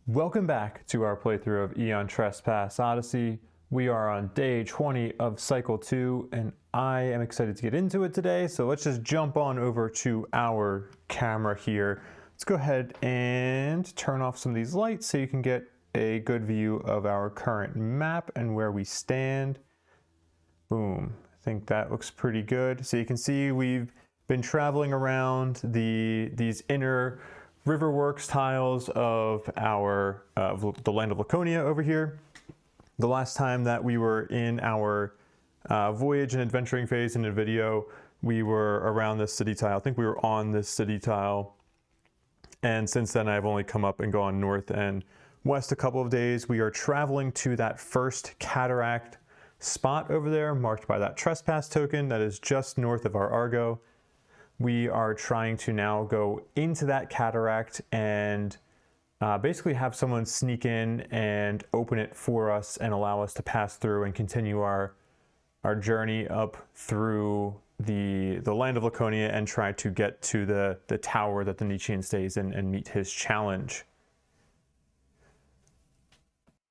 Welcome back to our playthrough of Aeon Trespass Odyssey. We are on day 20 of cycle 2 and I am excited to get into it today. So let's just jump on over to our camera here. Let's go ahead and turn off some of these lights so you can get a good view of our current map and where we stand. Boom. I think that looks pretty good. So you can see we've been traveling around these inner Riverworks tiles of our the land of Laconia over here. The last time that we were in our voyage and adventuring phase in the video, we were around this city tile. I think we were on this city tile. And since then, I've only come up and gone north and west a couple of days. We are traveling to that first cataract spot over there, marked by that trespass token that is just north of our Argo. We are trying to now go into that cataract and basically have someone sneak in and open it for us and allow us to pass through and continue our journey up through the land of Laconia and try to get to the tower that the Nietzschean stays in and meet his challenge.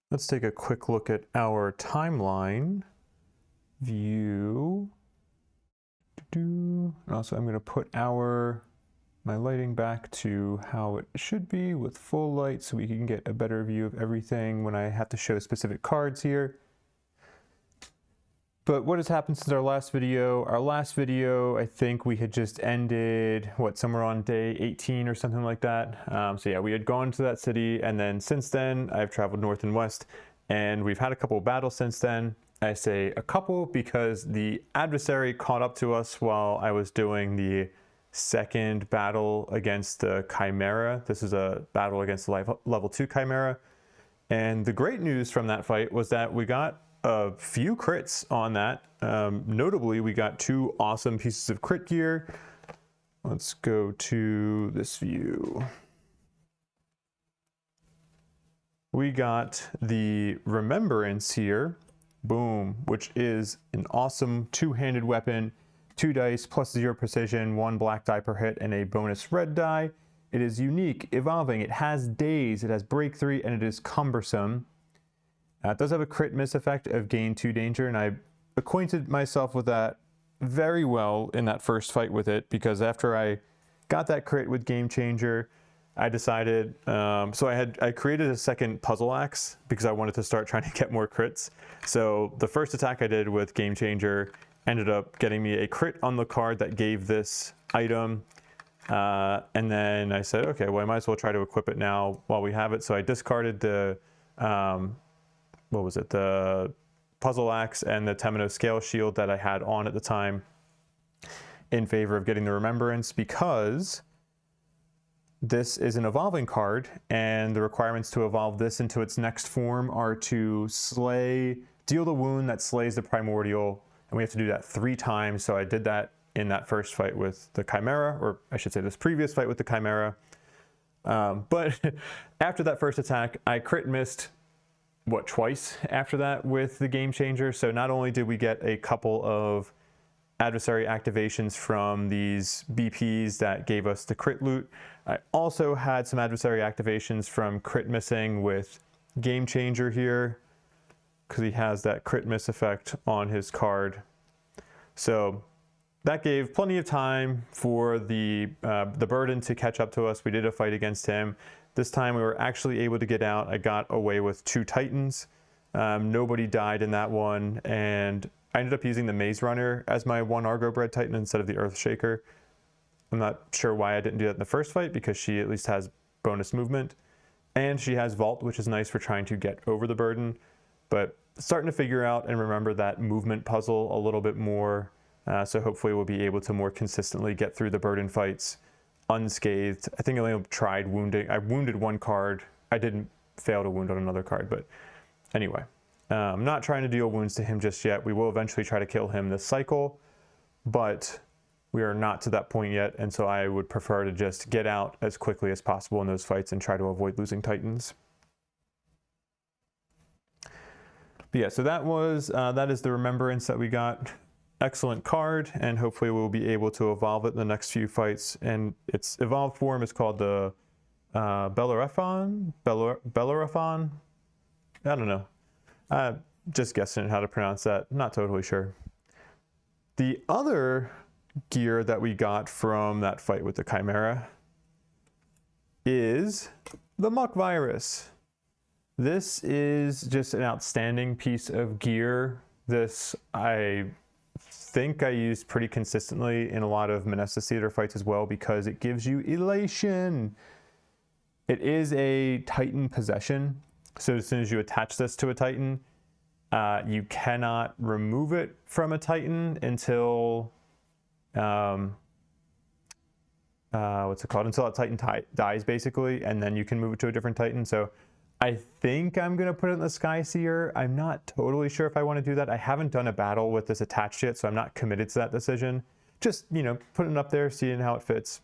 Let's take a quick look at our timeline view. And also I'm going to put my lighting back to how it should be with full light so we can get a better view of everything when I have to show specific cards here. But what has happened since our last video? Our last video, I think we had just ended, somewhere on day 18 or something like that. So yeah, we had gone to that city, and then since then I've traveled north and west, and we've had a couple of battles since then. I say a couple because the adversary caught up to us while I was doing the second battle against the Chimera. This is a battle against the level 2 Chimera. And the great news from that fight was that we got a few crits on that. Notably, we got 2 awesome pieces of crit gear. Let's go to this view. We got the Remembrance here. Boom, which is an awesome 2-handed weapon, 2 dice plus 0 precision, 1 black die per hit, and a bonus red die. It is unique, evolving, it has daze, it has break 3, and it is cumbersome. It does have a crit miss effect of gain 2 danger, and I acquainted myself with that very well in that first fight with it, because after I got that crit with Game Changer, I decided, I created a second puzzle axe because I wanted to start trying to get more crits. So the first attack I did with Game Changer ended up getting me a crit on the card that gave this item. And then I said, okay, well, I might as well try to equip it now while we have it. So I discarded the, the puzzle axe and the Temino scale shield that I had on at the time in favor of getting the Remembrance, because this is an evolving card, and the requirements to evolve this into its next form are to deal the wound that slays the primordial, and we have to do that 3 times. So I did that in that first fight with the Chimera, or I should say this previous fight with the Chimera. But after that first attack, I crit missed, twice after that with the Game Changer. So not only did we get a couple of adversary activations from these BPs that gave us the crit loot, I also had some adversary activations from crit missing with Game Changer here, because he has that crit miss effect on his card. So that gave plenty of time for the burden to catch up to us. We did a fight against him. This time we were actually able to get out. I got away with 2 Titans. Nobody died in that one, and I ended up using the Maze Runner as my 1 Argo bred Titan instead of the Earthshaker. I'm not sure why I didn't do that in the first fight, because she at least has bonus movement. And she has Vault, which is nice for trying to get over the burden. But starting to figure out and remember that movement puzzle a little bit more. So hopefully we'll be able to more consistently get through the burden fights unscathed. I think I only tried wounding. I wounded 1 card. I didn't fail to wound on another card, but anyway. I'm not trying to deal wounds to him just yet. We will eventually try to kill him this cycle, but we are not to that point yet, and so I would prefer to just get out as quickly as possible in those fights and try to avoid losing Titans. But yeah, so that is the Remembrance that we got. Excellent card, and hopefully we'll be able to evolve it in the next few fights. And its evolved form is called the Bellerophon? I don't know. Just guessing how to pronounce that. Not totally sure. The other gear that we got from that fight with the Chimera is the Muck Virus. This is just an outstanding piece of gear. This I think I used pretty consistently in a lot of Menestus Theater fights as well because it gives you elation. It is a Titan possession, so as soon as you attach this to a Titan, you cannot remove it from a Titan until what's it called? Until that Titan dies, basically, and then you can move it to a different Titan. So I think I'm gonna put it in the Sky Seer. I'm not totally sure if I want to do that. I haven't done a battle with this attached yet, so I'm not committed to that decision. Just, you know, putting it up there, seeing how it fits.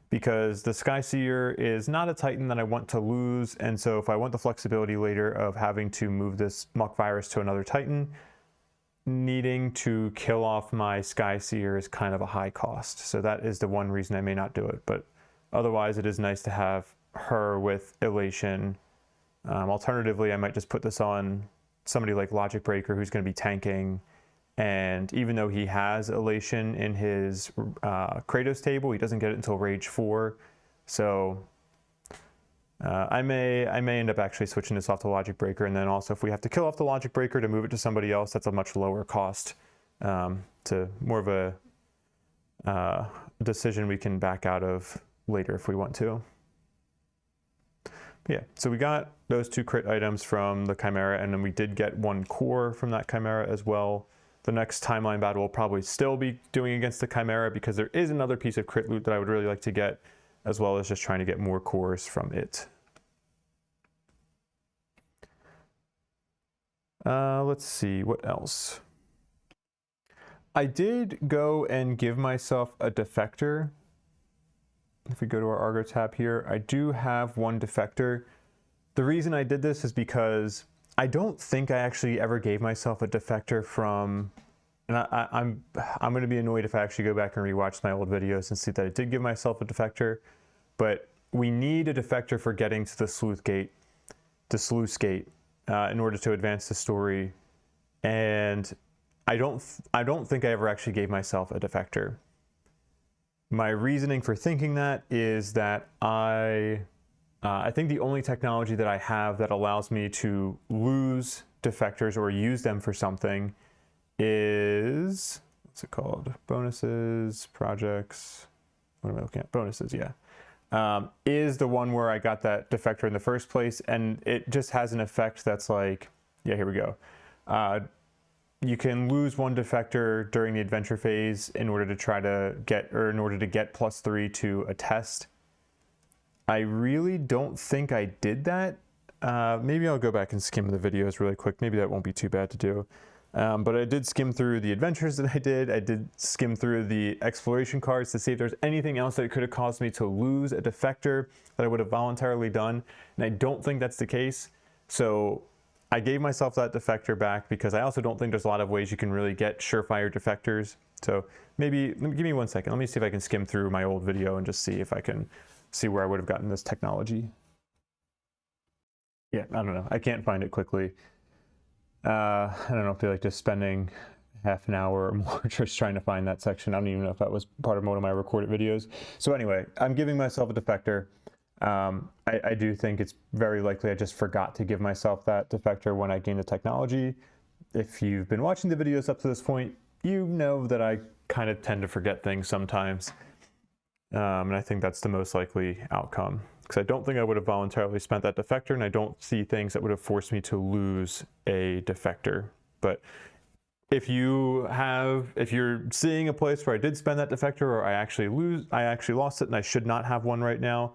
Because the Sky Seer is not a Titan that I want to lose, and so if I want the flexibility later of having to move this Muck Virus to another Titan, needing to kill off my Sky Seer is kind of a high cost. So that is the one reason I may not do it, but otherwise it is nice to have her with elation. Alternatively, I might just put this on somebody like Logic Breaker who's going to be tanking, and even though he has elation in his Kratos table, he doesn't get it until Rage 4. So I may end up actually switching this off to Logic Breaker, and then also if we have to kill off the Logic Breaker to move it to somebody else, that's a much lower cost, to more of a decision we can back out of later if we want to. Yeah, so we got those 2 crit items from the Chimera, and then we did get 1 core from that Chimera as well. The next timeline battle will probably still be doing against the Chimera because there is another piece of crit loot that I would really like to get, as well as just trying to get more cores from it. Let's see, what else? I did go and give myself a defector. If we go to our Argo tab here, I do have 1 defector. The reason I did this is because I don't think I actually ever gave myself a defector from, and I'm going to be annoyed if I actually go back and rewatch my old videos and see that I did give myself a defector, but we need a defector for getting to the sluice gate, in order to advance the story, and I don't think I ever actually gave myself a defector. My reasoning for thinking that is that I think the only technology that I have that allows me to lose defectors or use them for something is, what's it called? Bonuses, projects, what am I looking at? Bonuses, yeah. Is the one where I got that defector in the first place, and it just has an effect that's like, yeah, here we go. You can lose 1 defector during the adventure phase in order to try to get, or in order to get +3 to a test. I really don't think I did that. Maybe I'll go back and skim the videos really quick. Maybe that won't be too bad to do. But I did skim through the adventures that I did. I did skim through the exploration cards to see if there's anything else that could have caused me to lose a defector that I would have voluntarily done. And I don't think that's the case. So I gave myself that defector back because I also don't think there's a lot of ways you can really get surefire defectors. So maybe, give me 1 second. Let me see if I can skim through my old video and just see if I can see where I would have gotten this technology. Yeah, I don't know. I can't find it quickly. I don't know if they're like just spending half an hour or more just trying to find that section. I don't even know if that was part of one of my recorded videos. So anyway, I'm giving myself a defector. I do think it's very likely I just forgot to give myself that defector when I gained the technology. If you've been watching the videos up to this point, you know that I kind of tend to forget things sometimes. And I think that's the most likely outcome, because I don't think I would have voluntarily spent that defector, and I don't see things that would have forced me to lose a defector. But if you're seeing a place where I did spend that defector, or I actually lost it and I should not have one right now,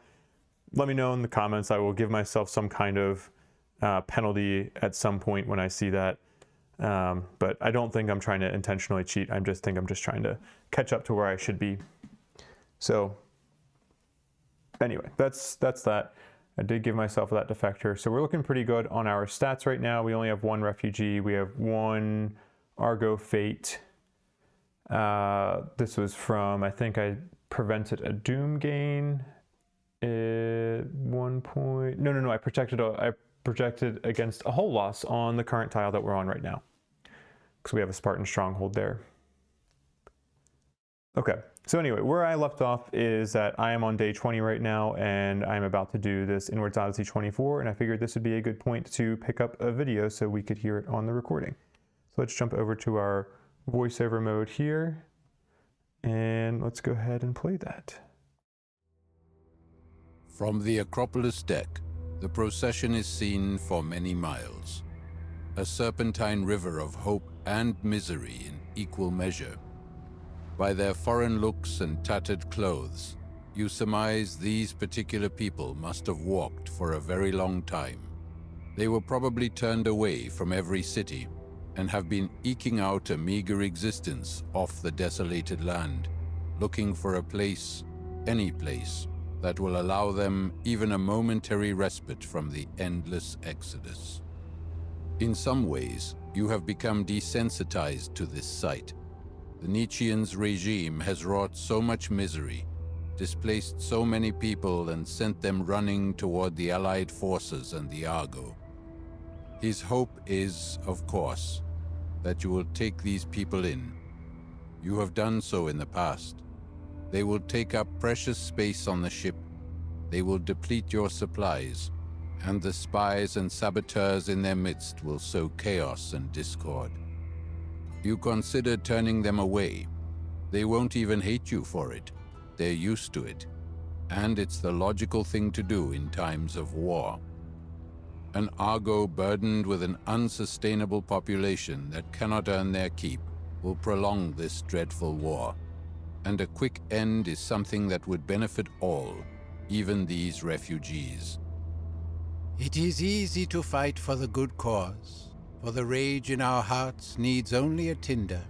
let me know in the comments. I will give myself some kind of penalty at some point when I see that. But I don't think I'm trying to intentionally cheat. I think I'm just trying to catch up to where I should be. So anyway, that's that. I did give myself that defector. So we're looking pretty good on our stats right now. We only have 1 refugee. We have 1 Argo Fate. This was from, I think I prevented a doom gain at one point. No. I projected against a hull loss on the current tile that we're on right now, because we have a Spartan stronghold there. Okay, so anyway, where I left off is that I am on day 20 right now, and I'm about to do this Inwards Odyssey 24, and I figured this would be a good point to pick up a video so we could hear it on the recording. So let's jump over to our voiceover mode here, and let's go ahead and play that. From the Acropolis deck, the procession is seen for many miles. A serpentine river of hope and misery in equal measure. By their foreign looks and tattered clothes, you surmise these particular people must have walked for a very long time. They were probably turned away from every city and have been eking out a meager existence off the desolated land, looking for a place, any place, that will allow them even a momentary respite from the endless exodus. In some ways, you have become desensitized to this sight. The Nietzschean's regime has wrought so much misery, displaced so many people, and sent them running toward the Allied forces and the Argo. His hope is, of course, that you will take these people in. You have done so in the past. They will take up precious space on the ship. They will deplete your supplies, and the spies and saboteurs in their midst will sow chaos and discord. You consider turning them away. They won't even hate you for it. They're used to it. And it's the logical thing to do in times of war. An Argo burdened with an unsustainable population that cannot earn their keep will prolong this dreadful war. And a quick end is something that would benefit all, even these refugees. It is easy to fight for the good cause. For the rage in our hearts needs only a tinder,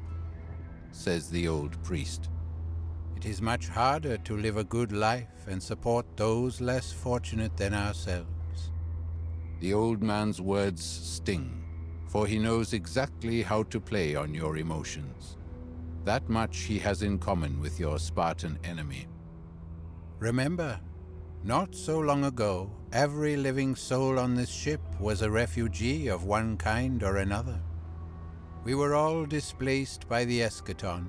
says the old priest. It is much harder to live a good life and support those less fortunate than ourselves. The old man's words sting, for he knows exactly how to play on your emotions. That much he has in common with your Spartan enemy. Remember, not so long ago, every living soul on this ship was a refugee of one kind or another. We were all displaced by the eschaton,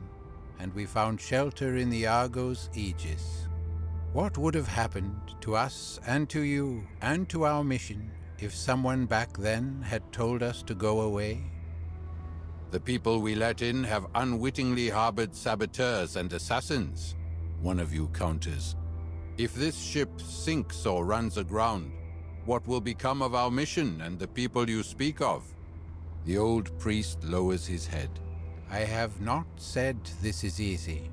and we found shelter in the Argo's aegis. What would have happened to us and to you and to our mission if someone back then had told us to go away? The people we let in have unwittingly harbored saboteurs and assassins, one of you counters. If this ship sinks or runs aground, what will become of our mission and the people you speak of? The old priest lowers his head. I have not said this is easy.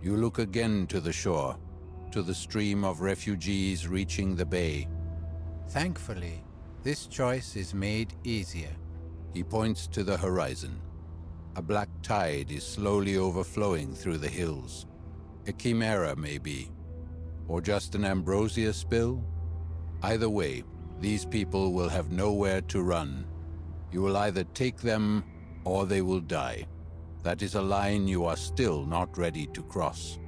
You look again to the shore, to the stream of refugees reaching the bay. Thankfully, this choice is made easier. He points to the horizon. A black tide is slowly overflowing through the hills. A chimera, maybe. Or just an ambrosia spill? Either way, these people will have nowhere to run. You will either take them, or they will die. That is a line you are still not ready to cross.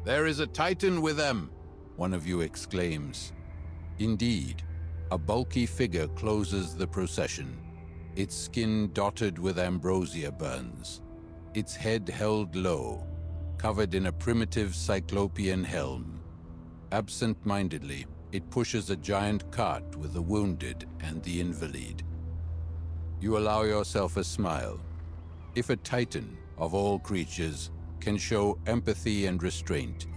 There is a Titan with them, one of you exclaims. Indeed, a bulky figure closes the procession, its skin dotted with ambrosia burns, its head held low, covered in a primitive cyclopean helm. Absent-mindedly, it pushes a giant cart with the wounded and the invalid. You allow yourself a smile. If a Titan, of all creatures, can show empathy and restraint,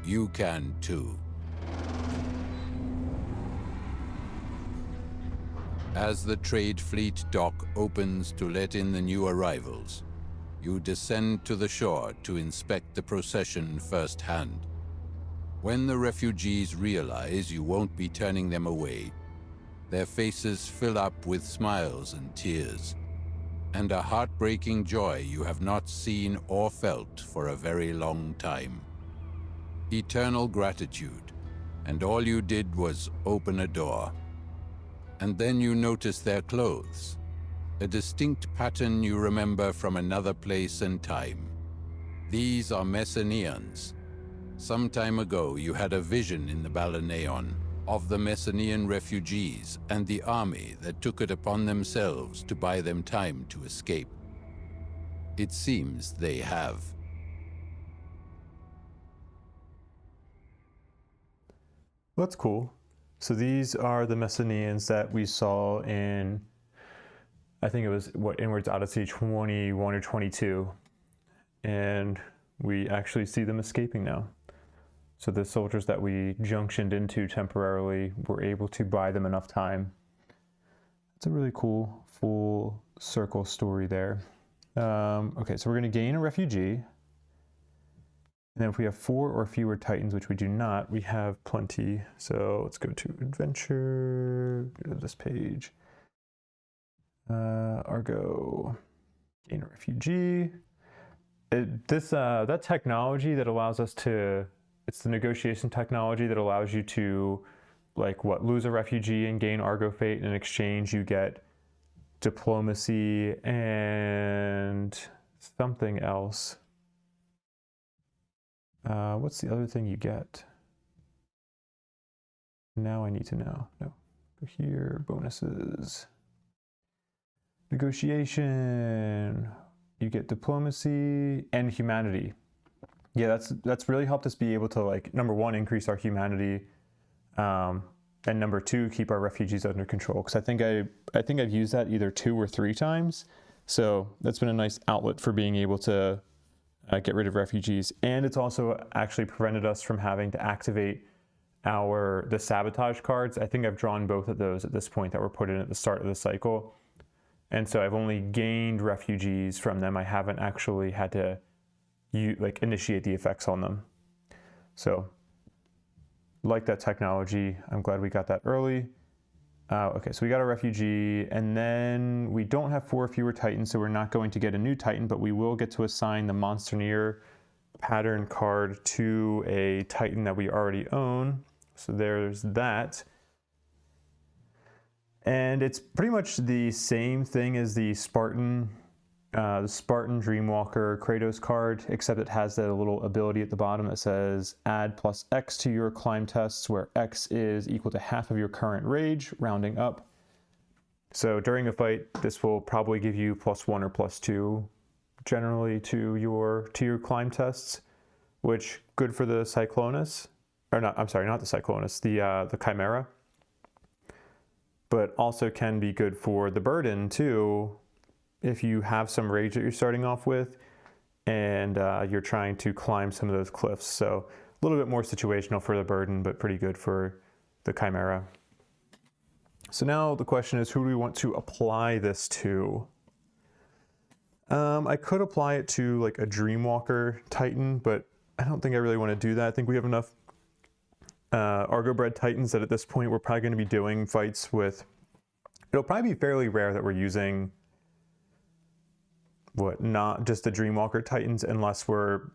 you can too. As the trade fleet dock opens to let in the new arrivals, you descend to the shore to inspect the procession firsthand. When the refugees realize you won't be turning them away, their faces fill up with smiles and tears, and a heartbreaking joy you have not seen or felt for a very long time. Eternal gratitude, and all you did was open a door. And then you notice their clothes, a distinct pattern you remember from another place and time. These are Messenians, Some time ago, you had a vision in the Aeon of the Messenian refugees and the army that took it upon themselves to buy them time to escape. It seems they have. That's cool. So these are the Messenians that we saw in, I think it was, Inward's Odyssey 21 or 22. And we actually see them escaping now. So the soldiers that we junctioned into temporarily were able to buy them enough time. It's a really cool full circle story there. Okay, so we're going to gain a refugee. And then if we have 4 or fewer Titans, which we do not, we have plenty. So let's go to Adventure, go to this page. Argo, gain a refugee. That technology that allows us to, it's the negotiation technology that allows you to, lose a refugee and gain Argo Fate. In exchange, you get diplomacy and something else. What's the other thing you get? Now I need to know. No, go here, bonuses. Negotiation. You get diplomacy and humanity. Yeah, that's really helped us be able to, number 1, increase our humanity, and number 2, keep our refugees under control. Because I think I've used that either 2 or 3 times. So that's been a nice outlet for being able to get rid of refugees. And it's also actually prevented us from having to activate the sabotage cards. I think I've drawn both of those at this point that were put in at the start of the cycle. And so I've only gained refugees from them. I haven't actually had to initiate the effects on them. So like that technology, I'm glad we got that early. Okay, so we got a refugee, and then we don't have 4 or fewer Titans, so we're not going to get a new Titan, but we will get to assign the Monsterneer pattern card to a Titan that we already own. So there's that. And it's pretty much the same thing as the Spartan Dreamwalker Kratos card, except it has that little ability at the bottom that says add +X to your climb tests, where X is equal to half of your current rage, rounding up. So during a fight, this will probably give you +1 or +2 generally to your climb tests, which good for the Cyclonus, or not, I'm sorry, not the Cyclonus, the Chimera, but also can be good for the Burden too, if you have some rage that you're starting off with and you're trying to climb some of those cliffs. So a little bit more situational for the Burden, but pretty good for the Chimera. So now the question is, who do we want to apply this to? I could apply it to a Dreamwalker Titan, but I don't think I really want to do that. I think we have enough Argo-bred Titans that at this point we're probably going to be doing fights with. It'll probably be fairly rare that we're using not just the Dreamwalker Titans, unless we're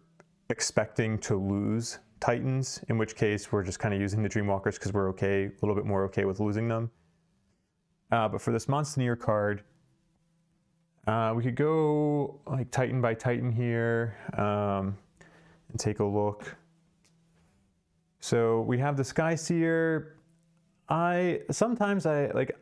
expecting to lose Titans, in which case we're just kind of using the Dreamwalkers because we're a little bit more okay with losing them. But for this Monsterneer card, we could go Titan by Titan here and take a look. So we have the Skyseer. Sometimes I like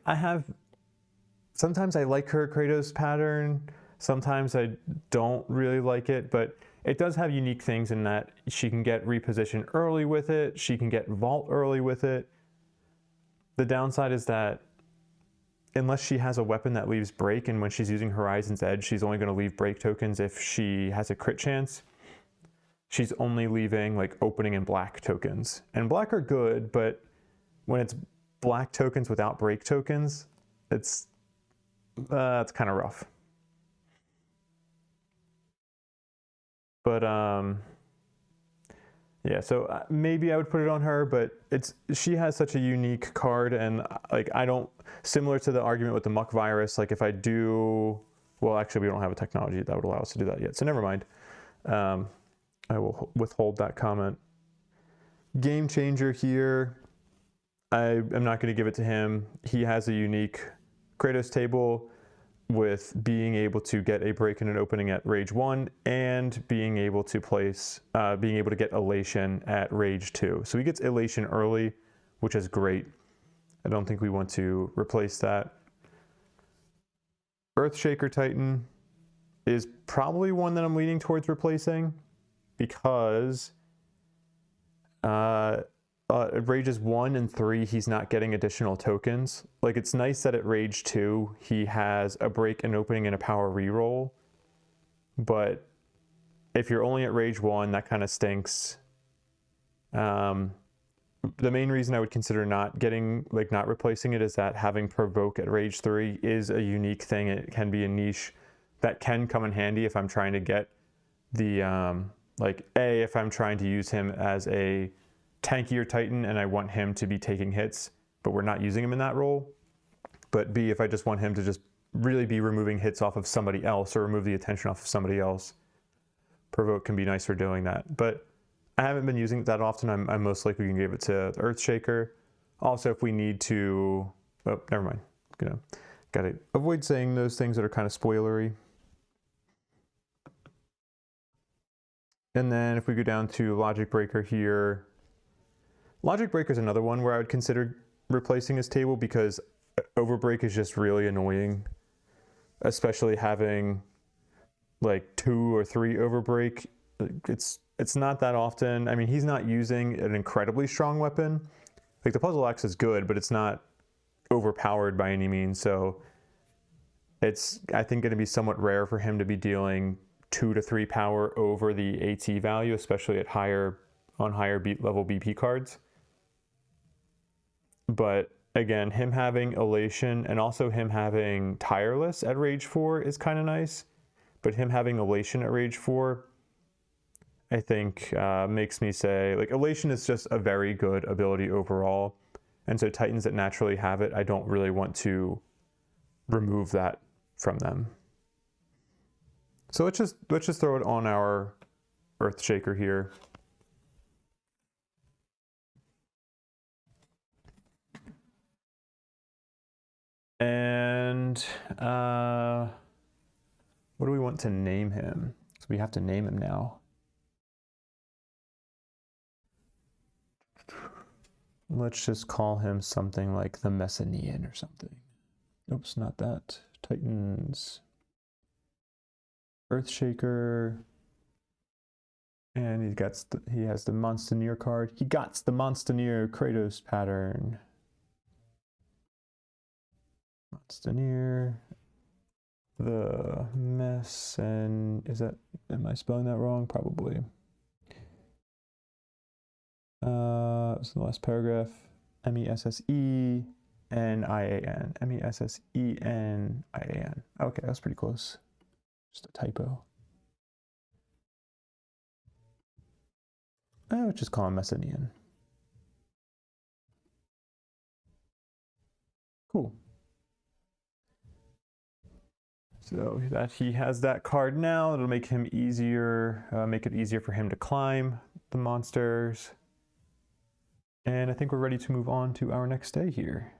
her Kratos pattern. Sometimes I don't really like it, but it does have unique things in that she can get reposition early with it. She can get vault early with it. The downside is that unless she has a weapon that leaves break, and when she's using Horizon's Edge, she's only going to leave break tokens if she has a crit chance. She's only leaving opening and black tokens. And black are good, but when it's black tokens without break tokens, it's kind of rough. But yeah, so maybe I would put it on her, but she has such a unique card, and similar to the argument with the Muck Virus, if I do, well, actually we don't have a technology that would allow us to do that yet, so never mind. I will withhold that comment. Game Changer here, I am not going to give it to him. He has a unique Kratos table. with being able to get a break and an opening at Rage 1 and being able to get Elation at Rage 2. So he gets Elation early, which is great. I don't think we want to replace that. Earthshaker Titan is probably one that I'm leaning towards replacing because at Rages 1 and 3, he's not getting additional tokens. Like, it's nice that at Rage 2, he has a break, an opening, and a power reroll. But if you're only at Rage 1, that kind of stinks. The main reason I would consider not replacing it is that having Provoke at Rage 3 is a unique thing. It can be a niche that can come in handy if I'm trying to get the, if I'm trying to use him as a tankier Titan and I want him to be taking hits, but we're not using him in that role. But B, if I just want him to just really be removing hits off of somebody else or remove the attention off of somebody else, Provoke can be nice for doing that. But I haven't been using it that often. I'm most likely going to give it to Earthshaker. Also, if we need to... Oh, never mind. Gotta avoid saying those things that are kind of spoilery. And then if we go down to Logic Breaker here, Logic Breaker is another one where I would consider replacing his table because Overbreak is just really annoying, especially having like 2 or 3 Overbreak. It's not that often. I mean, he's not using an incredibly strong weapon. Like, the Puzzle Axe is good, but it's not overpowered by any means. So it's, I think, going to be somewhat rare for him to be dealing 2 to 3 power over the AT value, especially at higher level BP cards. But again, him having Elation and also him having Tireless at Rage 4 is kind of nice. But him having Elation at Rage 4, I think, makes me say, like, Elation is just a very good ability overall. And so Titans that naturally have it, I don't really want to remove that from them. So let's just throw it on our Earthshaker here. And what do we want to name him? So we have to name him now. Let's just call him something like the Messenian or something. Oops, not that. Titans. Earthshaker. And he has the Monstaneer card. He got the Monstaneer Kratos pattern. Monstaneer. The mess, and am I spelling that wrong? Probably. It's the last paragraph. Messenian. Messenian. Okay, that's pretty close. Just a typo. I would just call him Messenian. Cool. So that he has that card now, it'll make him easier, make it easier for him to climb the monsters. And I think we're ready to move on to our next day here.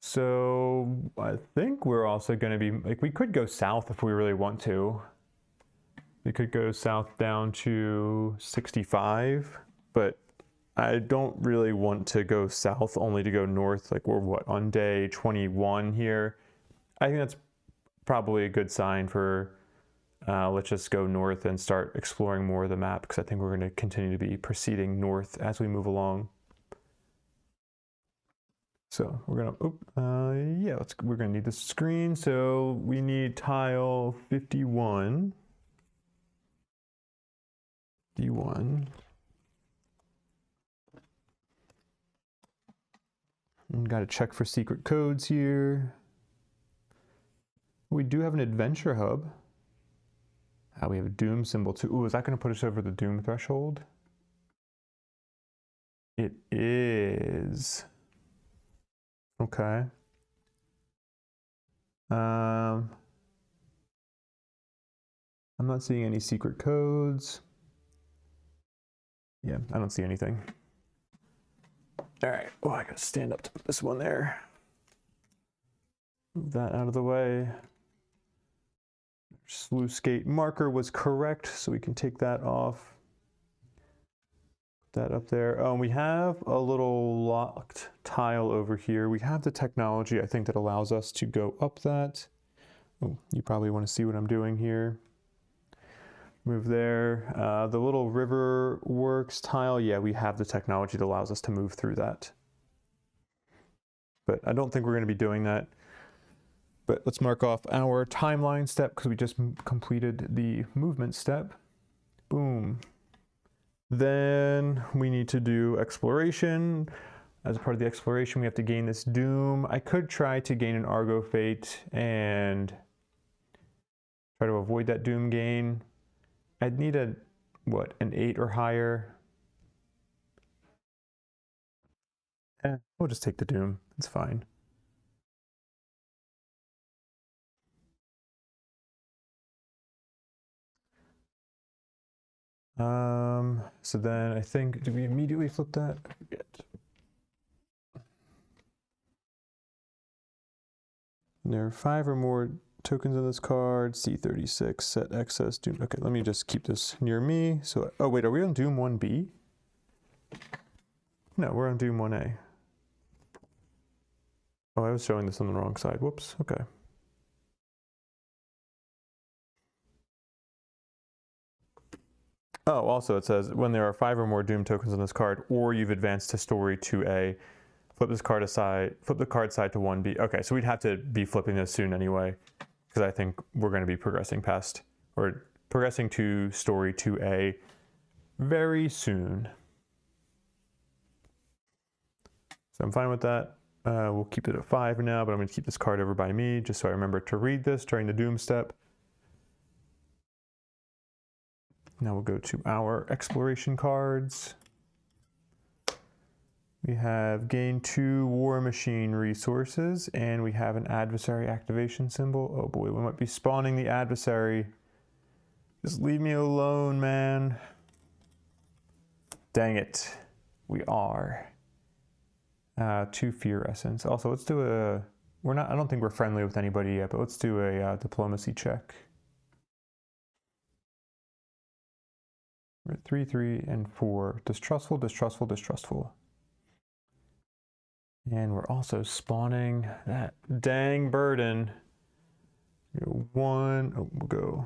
So I think we're also going to be, like, we could go south if we really want to. We could go south down to 65, but I don't really want to go south only to go north. Like, we're on day 21 here. I think that's probably a good sign for let's just go north and start exploring more of the map, because I think we're going to continue to be proceeding north as we move along. So we're gonna, we're gonna need the screen. So we need tile 51. D1. Got to check for secret codes here. We do have an adventure hub. We have a doom symbol too. Ooh, is that going to put us over the doom threshold? It is. Okay. I'm not seeing any secret codes. Yeah, I don't see anything. All right. Oh, I gotta stand up to put this one there. Move that out of the way. Sluice gate marker was correct, so we can take that off. Put that up there. We have a little locked tile over here. We have the technology, I think, that allows us to go up that. Oh, you probably want to see what I'm doing here. Move there. The little river works tile, yeah, we have the technology that allows us to move through that. But I don't think we're going to be doing that. But let's mark off our timeline step because we just completed the movement step. Boom. Then we need to do exploration. As a part of the exploration, we have to gain this doom. I could try to gain an Argo Fate and try to avoid that doom gain. I'd need a, what, an 8 or higher? We'll just take the doom. It's fine. So then I think, do we immediately flip that? I forget. There are 5 or more tokens on this card. C36, set excess, doom. Okay, let me just keep this near me. So, oh wait, are we on doom 1B? No, we're on doom 1A. Oh, I was showing this on the wrong side. Whoops, okay. Oh, also it says when there are 5 or more doom tokens on this card, or you've advanced to story 2A, flip this card aside, flip the card side to 1B. Okay, so we'd have to be flipping this soon anyway, because I think we're going to be progressing past, or progressing to story 2A very soon. So I'm fine with that. We'll keep it at 5 now, but I'm going to keep this card over by me just so I remember to read this during the doom step. Now we'll go to our exploration cards. We have gain 2 war machine resources, and we have an adversary activation symbol. Oh boy, we might be spawning the adversary. Just leave me alone, man. Dang it. We are. 2 fear essence. Also, let's do a, I don't think we're friendly with anybody yet, but let's do a diplomacy check. We're at 3, 3, and 4. Distrustful, distrustful, distrustful. And we're also spawning that dang burden. 1, oh, we'll go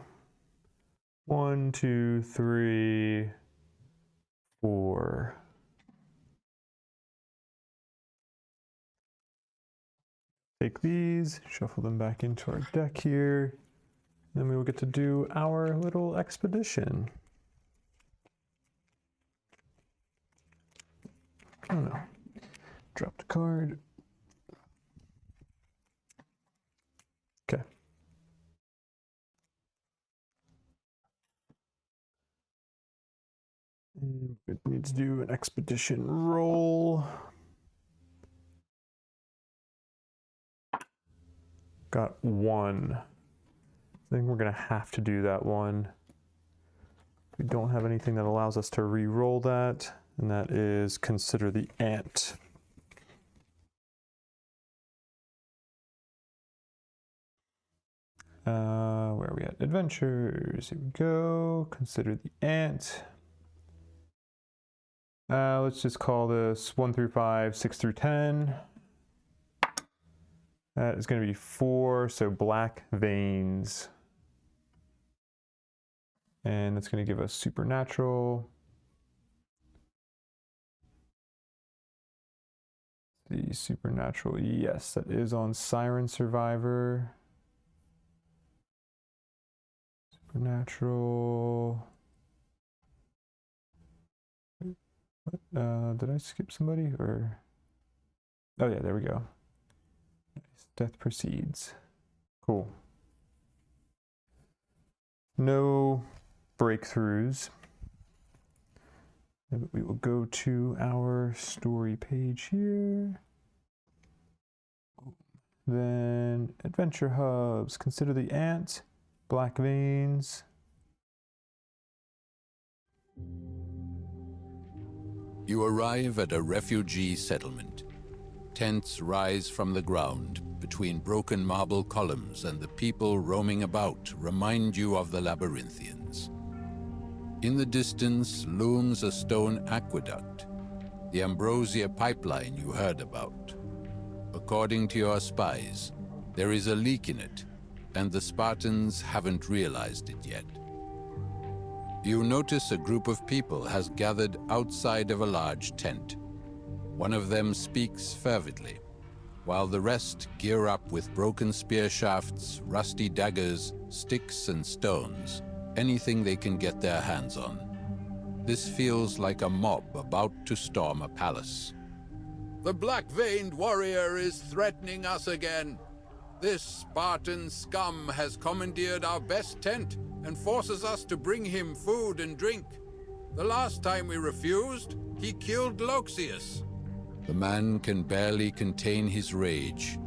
1, 2, 3, 4. Take these, shuffle them back into our deck here. Then we will get to do our little expedition. Oh no. Drop the card. Okay. And we need to do an expedition roll. Got 1. I think we're gonna have to do that one. We don't have anything that allows us to re-roll that. And that is consider the ant. Where are we at? Adventures. Here we go. Consider the ant. Let's just call this 1 through 5, 6 through 10. That is going to be 4, so black veins. And that's going to give us supernatural. The supernatural, yes, that is on Siren Survivor. Supernatural. What? Did I skip somebody or? Oh yeah, there we go. Nice. Death proceeds. Cool. No breakthroughs. We will go to our story page here. Then adventure hubs. Consider the ant, black veins. You arrive at a refugee settlement. Tents rise from the ground between between broken marble columns and the people roaming about remind you of the Labyrinthians. In the distance looms a stone aqueduct, the Ambrosia pipeline you heard about. According to your spies, there is a leak in it, and the Spartans haven't realized it yet. You notice a group of people has gathered outside of a large tent. One of them speaks fervidly, while the rest gear up with broken spear shafts, rusty daggers, sticks and stones, anything they can get their hands on. This feels like a mob about to storm a palace. The black-veined warrior is threatening us again. This Spartan scum has commandeered our best tent and forces us to bring him food and drink. The last time we refused, he killed Loxias. The man can barely contain his rage.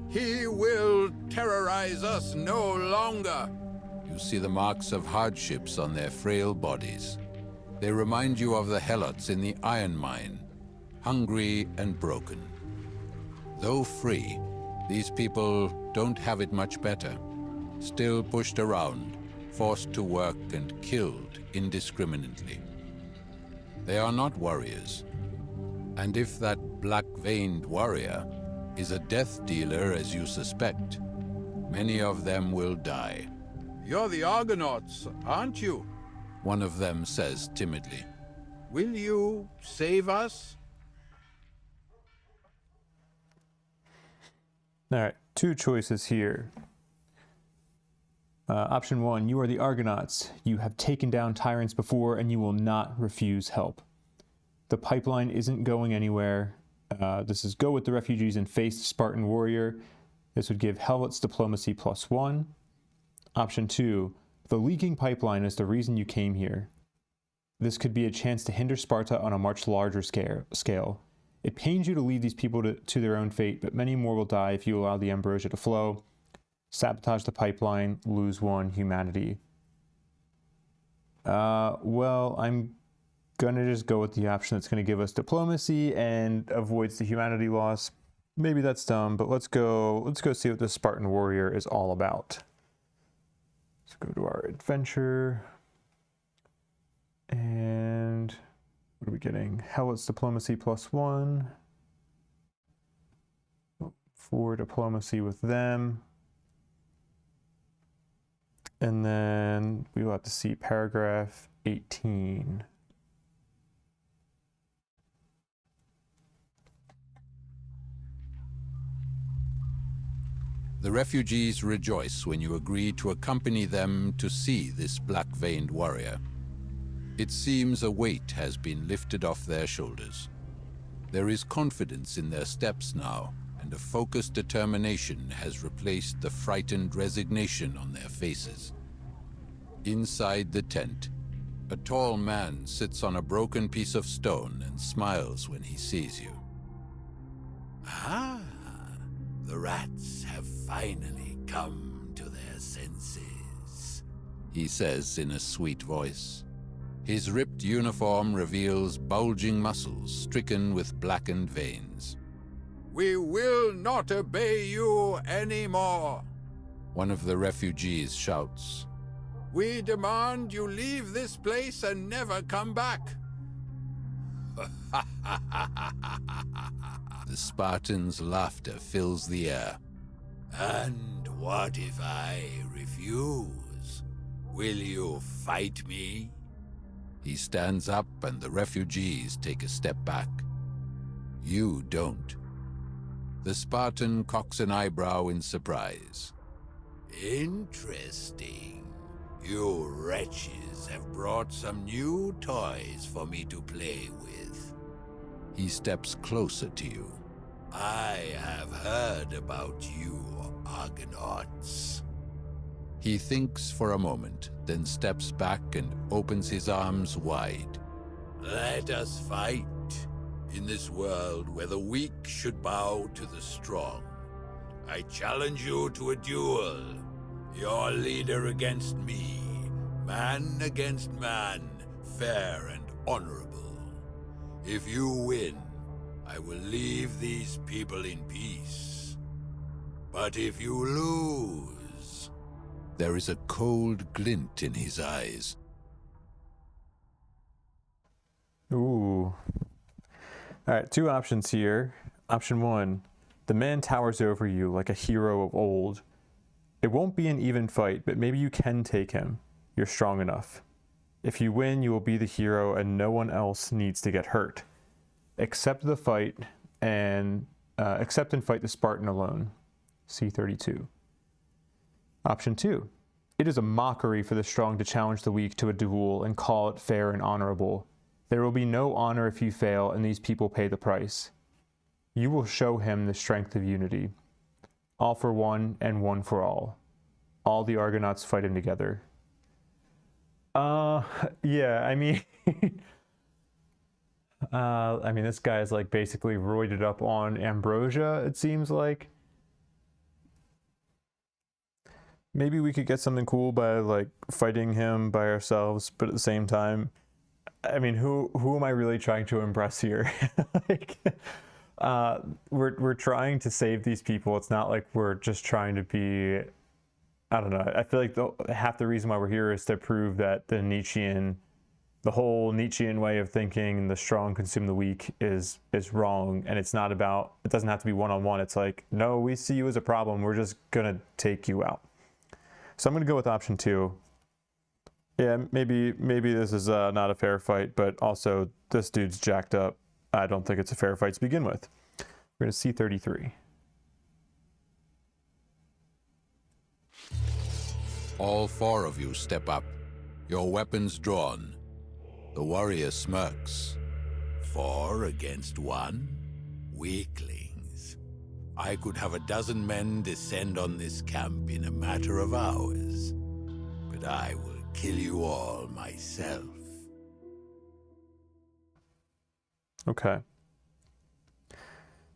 He will terrorize us no longer. You see the marks of hardships on their frail bodies. They remind you of the helots in the iron mine, hungry and broken. Though free, these people don't have it much better. Still pushed around, forced to work and killed indiscriminately. They are not warriors. And if that black-veined warrior is a death dealer as you suspect, many of them will die. You're the Argonauts, aren't you? One of them says timidly. Will you save us? All right, two choices here. Option 1, you are the Argonauts. You have taken down tyrants before and you will not refuse help. The pipeline isn't going anywhere. This is go with the refugees and face the Spartan warrior. This would give Helot's diplomacy +1. Option 2, the leaking pipeline is the reason you came here. This could be a chance to hinder Sparta on a much larger scale. It pains you to leave these people to their own fate, but many more will die if you allow the ambrosia to flow. Sabotage the pipeline, lose 1 humanity. Well, I'm gonna just go with the option that's gonna give us diplomacy and avoids the humanity loss. Maybe that's dumb, but let's go see what this Spartan warrior is all about. Let's go to our adventure. And what are we getting? Helot's diplomacy +1. 4 diplomacy with them. And then we will have to see paragraph 18. The refugees rejoice when you agree to accompany them to see this black-veined warrior. It seems a weight has been lifted off their shoulders. There is confidence in their steps now, and a focused determination has replaced the frightened resignation on their faces. Inside the tent, a tall man sits on a broken piece of stone and smiles when he sees you. Ah, the rats have finally come to their senses, he says in a sweet voice. His ripped uniform reveals bulging muscles stricken with blackened veins. We will not obey you anymore. One of the refugees shouts. We demand you leave this place and never come back. The Spartan's laughter fills the air. And what if I refuse? Will you fight me? He stands up and the refugees take a step back. You don't. The Spartan cocks an eyebrow in surprise. Interesting. You wretches have brought some new toys for me to play with. He steps closer to you. I have heard about you, Argonauts. He thinks for a moment, then steps back and opens his arms wide. Let us fight in this world where the weak should bow to the strong. I challenge you to a duel. Your leader against me, man against man, fair and honorable. If you win, I will leave these people in peace. But if you lose... There is a cold glint in his eyes. Ooh. All right, two options here. Option one, the man towers over you like a hero of old. It won't be an even fight, but maybe you can take him. You're strong enough. If you win, you will be the hero and no one else needs to get hurt. Accept the fight and accept and fight the Spartan alone. C32. Option 2. It is a mockery for the strong to challenge the weak to a duel and call it fair and honorable. There will be no honor if you fail, and these people pay the price. You will show him the strength of unity. All for one and one for all. All the Argonauts fighting together. Yeah, I mean... this guy is like basically roided up on ambrosia, it seems like. Maybe we could get something cool by like fighting him by ourselves, but at the same time, I mean, who am I really trying to impress here? Like, we're trying to save these people. It's not like we're just trying to be, I don't know. I feel like half the reason why we're here is to prove that the whole Nietzschean way of thinking, the strong consume the weak, is wrong. And it's not about, it doesn't have to be one-on-one. It's like, no, we see you as a problem. We're just gonna take you out. So I'm gonna go with option 2. Yeah, maybe this is not a fair fight, but also this dude's jacked up. I don't think it's a fair fight to begin with. We're gonna C33. All 4 of you step up, your weapons drawn. The warrior smirks. 4 against 1? Weaklings. I could have a dozen men descend on this camp in a matter of hours, but I will kill you all myself. Okay.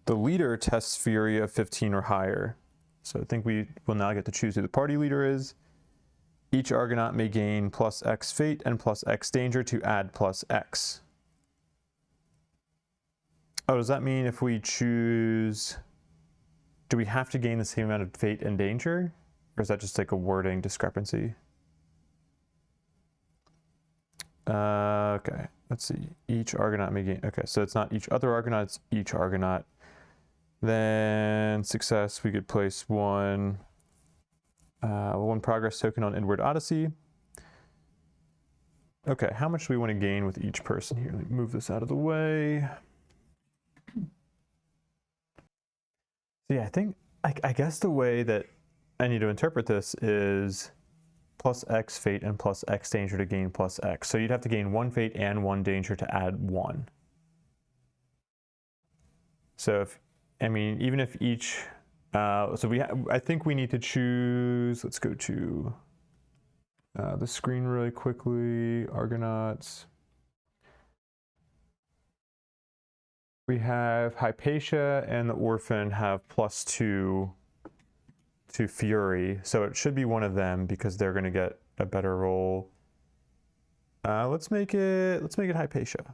The leader tests fury of 15 or higher. So I think we will now get to choose who the party leader is. Each Argonaut may gain plus X fate and plus X danger to add plus X. Oh, does that mean if we choose... Do we have to gain the same amount of fate and danger? Or is that just like a wording discrepancy? Okay, let's see. Each Argonaut may gain... Okay, so it's not each other Argonaut, it's each Argonaut. Then success, we could place one progress token on Inward Odyssey. Okay, how much do we want to gain with each person here? Let me move this out of the way. So yeah, I think, I guess the way that I need to interpret this is plus X fate and plus X danger to gain plus X. So you'd have to gain 1 fate and 1 danger to add 1. So if, I mean, even if each, I think we need to choose, let's go to the screen really quickly, Argonauts. We have Hypatia and the Orphan have +2 to Fury, so it should be one of them because they're going to get a better roll. Let's make it Hypatia.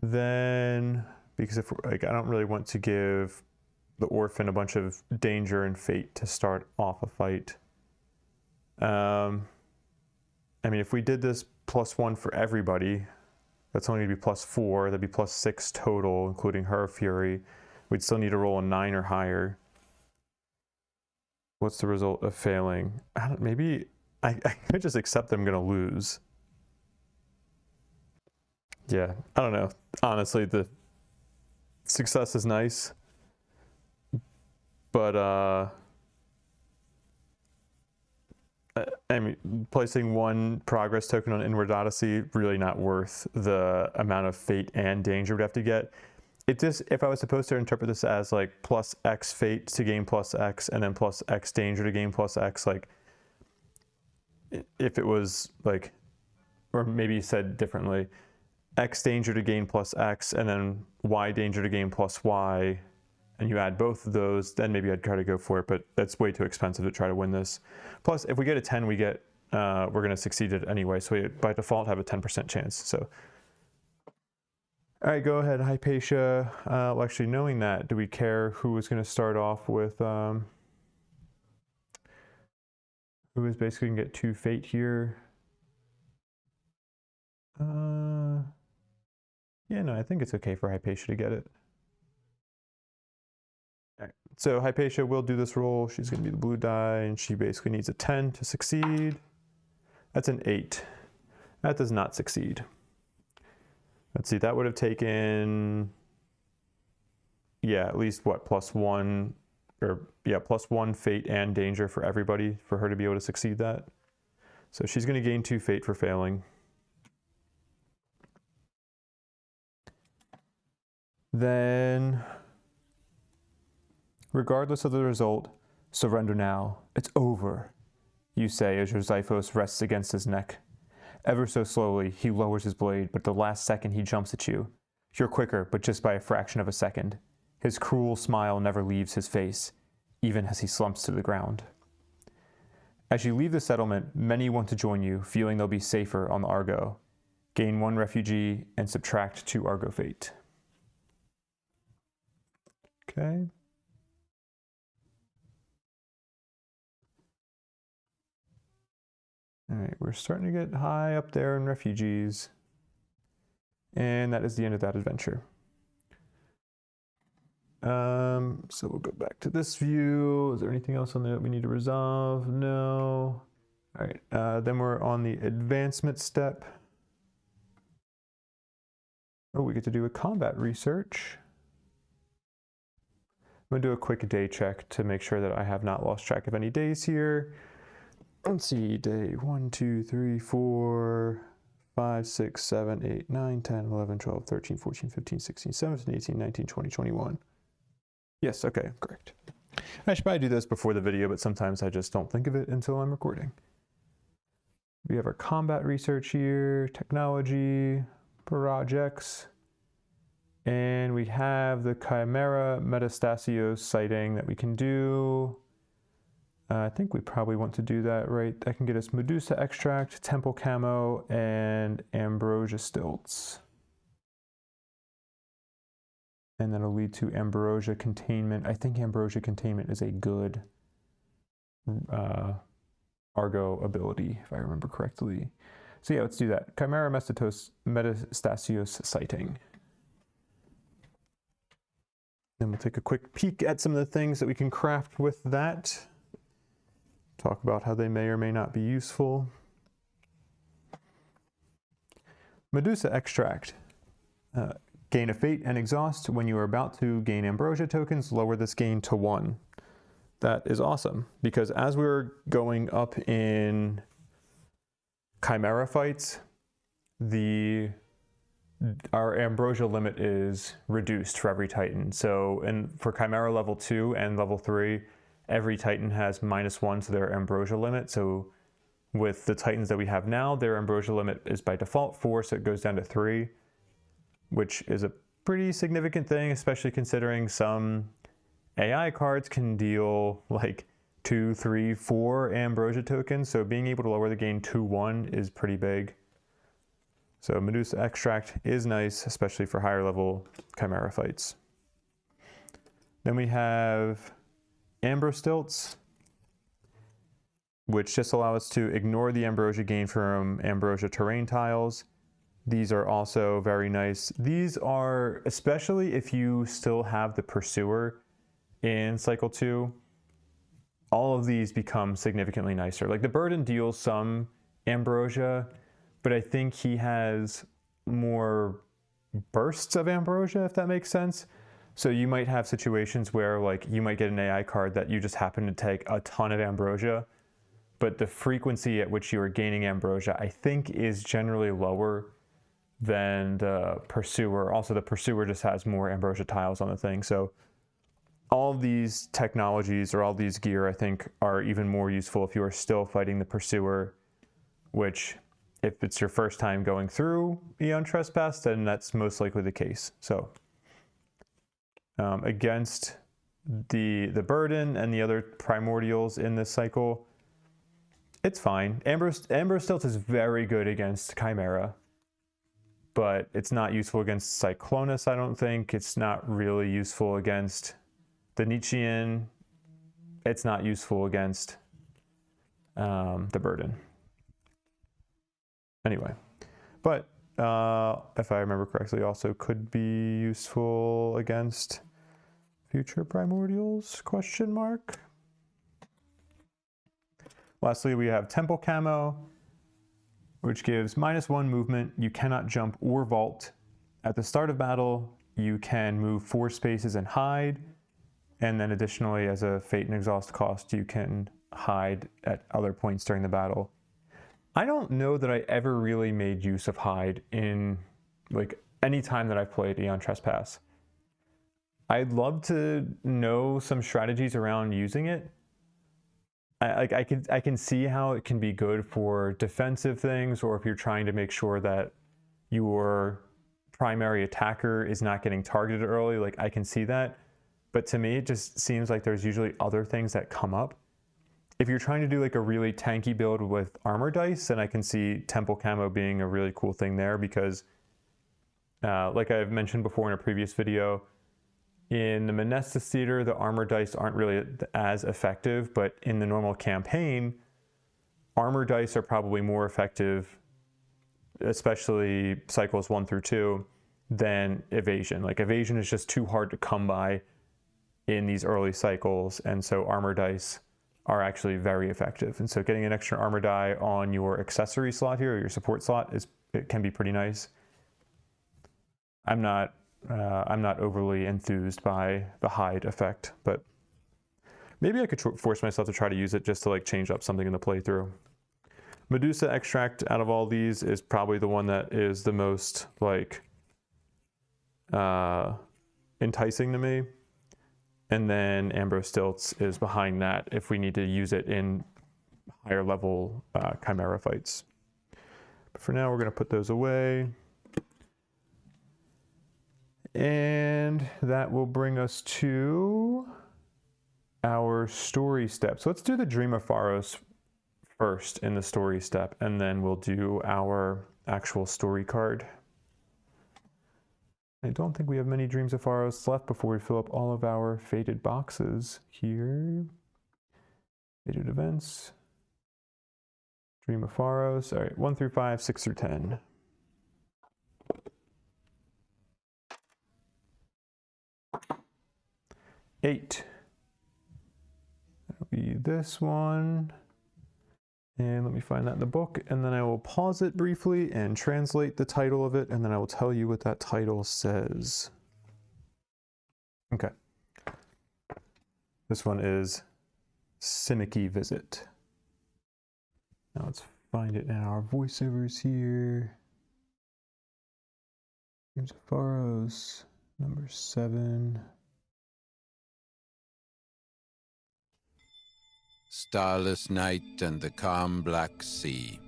Then, because if like, I don't really want to give the Orphan a bunch of danger and fate to start off a fight. I mean, if we did this +1 for everybody, that's only going to be +4. That'd be +6 total, including her Fury. We'd still need to roll a 9 or higher. What's the result of failing? Maybe I could just accept I'm going to lose. Yeah, I don't know. Honestly, the success is nice, but I mean, placing 1 progress token on Inward Odyssey, really not worth the amount of fate and danger we'd have to get. It just, if I was supposed to interpret this as like plus X fate to gain plus X and then plus X danger to gain plus X, like if it was like, or maybe said differently, X danger to gain plus X and then Y danger to gain plus Y, and you add both of those, then maybe I'd try to go for it, but that's way too expensive to try to win this. Plus, if we get a 10, we get, we're going to succeed it anyway, so we by default have a 10% chance. So All right, go ahead, Hypatia. Well, actually, knowing that, do we care who is going to start off with? Who is basically going to get 2 fate here? Yeah, no, I think it's okay for Hypatia to get it. All right, so Hypatia will do this roll. She's going to be the blue die, and she basically needs a 10 to succeed. That's an 8. That does not succeed. Let's see, that would have taken, yeah, at least what, +1, or yeah, +1 fate and danger for everybody for her to be able to succeed that. So she's going to gain 2 fate for failing. Then, regardless of the result, surrender now. It's over, you say as your Xiphos rests against his neck. Ever so slowly, he lowers his blade, but at the last second he jumps at you. You're quicker, but just by a fraction of a second. His cruel smile never leaves his face, even as he slumps to the ground. As you leave the settlement, many want to join you, feeling they'll be safer on the Argo. Gain 1 refugee and subtract 2 Argo fate. Okay. All right, we're starting to get high up there in refugees. And that is the end of that adventure. So we'll go back to this view. Is there anything else on there that we need to resolve? No. All right, then we're on the advancement step. Oh, we get to do a combat research. I'm gonna do a quick day check to make sure that I have not lost track of any days here. Let's see, day 1, 2, 3, 4, 5, 6, 7, 8, 9, 10, 11, 12, 13, 14, 15, 16, 17, 18, 19, 20, 21. Yes, okay, correct. I should probably do this before the video, but sometimes I just don't think of it until I'm recording. We have our combat research here, technology, projects, and we have the Chimera Metastasios sighting that we can do. I think we probably want to do that, right? That can get us Medusa extract, temple camo, and ambrosia stilts. And that'll lead to ambrosia containment. I think ambrosia containment is a good Argo ability, if I remember correctly. So yeah, let's do that. Chimera Metastasios sighting. Then we'll take a quick peek at some of the things that we can craft with that. Talk about how they may or may not be useful. Medusa extract. Gain a fate and exhaust when you are about to gain ambrosia tokens. Lower this gain to 1. That is awesome, because as we're going up in Chimera fights, our ambrosia limit is reduced for every Titan. So for Chimera level 2 and level 3, every Titan has -1 to their ambrosia limit. So with the Titans that we have now, their ambrosia limit is by default 4, so it goes down to 3, which is a pretty significant thing, especially considering some AI cards can deal like 2, 3, 4 ambrosia tokens. So being able to lower the gain to 1 is pretty big. So Medusa extract is nice, especially for higher level Chimera fights. Then we have Ambro stilts, which just allow us to ignore the ambrosia gain from ambrosia terrain tiles. These are also very nice. These are, especially if you still have the Pursuer in cycle 2, all of these become significantly nicer. Like the Burden deals some ambrosia, but I think he has more bursts of ambrosia, if that makes sense. So you might have situations where like you might get an AI card that you just happen to take a ton of ambrosia, but the frequency at which you are gaining ambrosia, I think, is generally lower than the Pursuer. Also, the Pursuer just has more ambrosia tiles on the thing. So all these technologies or all these gear, I think, are even more useful if you are still fighting the Pursuer, which if it's your first time going through Aeon Trespass, then that's most likely the case. So against the Burden and the other primordials in this cycle, it's fine. Ambro Stilt is very good against Chimera. but it's not useful against Cyclonus, I don't think. It's not really useful against the Nietzschean. It's not useful against the Burden. Anyway, but if I remember correctly, also could be useful against future primordials, question mark. Lastly, we have Temple Camo, which gives -1 movement. You cannot jump or vault. At the start of battle, you can move 4 spaces and hide. And then additionally, as a Fate and Exhaust cost, you can hide at other points during the battle. I don't know that I ever really made use of hide in like any time that I've played Aeon Trespass. I'd love to know some strategies around using it. I can see how it can be good for defensive things, or if you're trying to make sure that your primary attacker is not getting targeted early, like I can see that. But to me, it just seems like there's usually other things that come up. If you're trying to do like a really tanky build with armor dice, then I can see Temple Camo being a really cool thing there, because like I've mentioned before in a previous video, in the Menestus Theater, the armor dice aren't really as effective, but in the normal campaign, armor dice are probably more effective, especially cycles 1 through 2, than evasion. Like evasion is just too hard to come by in these early cycles, and so armor dice are actually very effective. And so getting an extra armor die on your accessory slot here, or your support slot, it can be pretty nice. I'm not overly enthused by the hide effect, but maybe I could force myself to try to use it just to like change up something in the playthrough. Medusa Extract out of all these is probably the one that is the most like enticing to me. And then Ambrose Stilts is behind that if we need to use it in higher level Chimera fights. But for now, we're going to put those away. And that will bring us to our story step. So let's do the Dream of Pharos first in the story step, and then we'll do our actual story card. I don't think we have many Dreams of Pharos left before we fill up all of our fated boxes here. Fated events. Dream of Pharos. All right, 1 through 5, 6 through 10. Eight. That'll be this one. And let me find that in the book, and then I will pause it briefly and translate the title of it, and then I will tell you what that title says. Okay. This one is Simicky Visit. Now let's find it in our voiceovers here. Dreams of Pharos, number 7. Starless night and the calm black sea,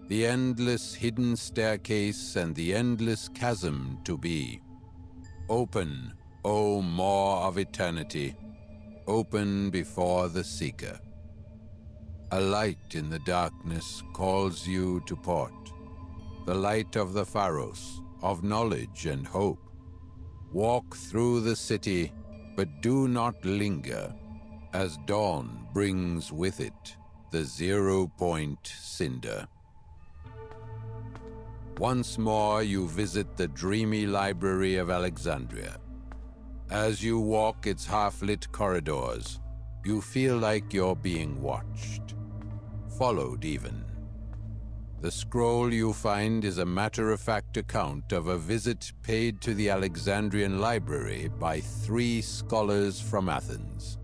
the endless hidden staircase and the endless chasm to be. Open, O maw of eternity, open before the seeker. A light in the darkness calls you to port, the light of the Pharos, of knowledge and hope. Walk through the city, but do not linger, as dawn brings with it the 0 point cinder. Once more you visit the dreamy library of Alexandria. As you walk its half-lit corridors, you feel like you're being watched, followed even. The scroll you find is a matter-of-fact account of a visit paid to the Alexandrian library by 3 scholars from Athens.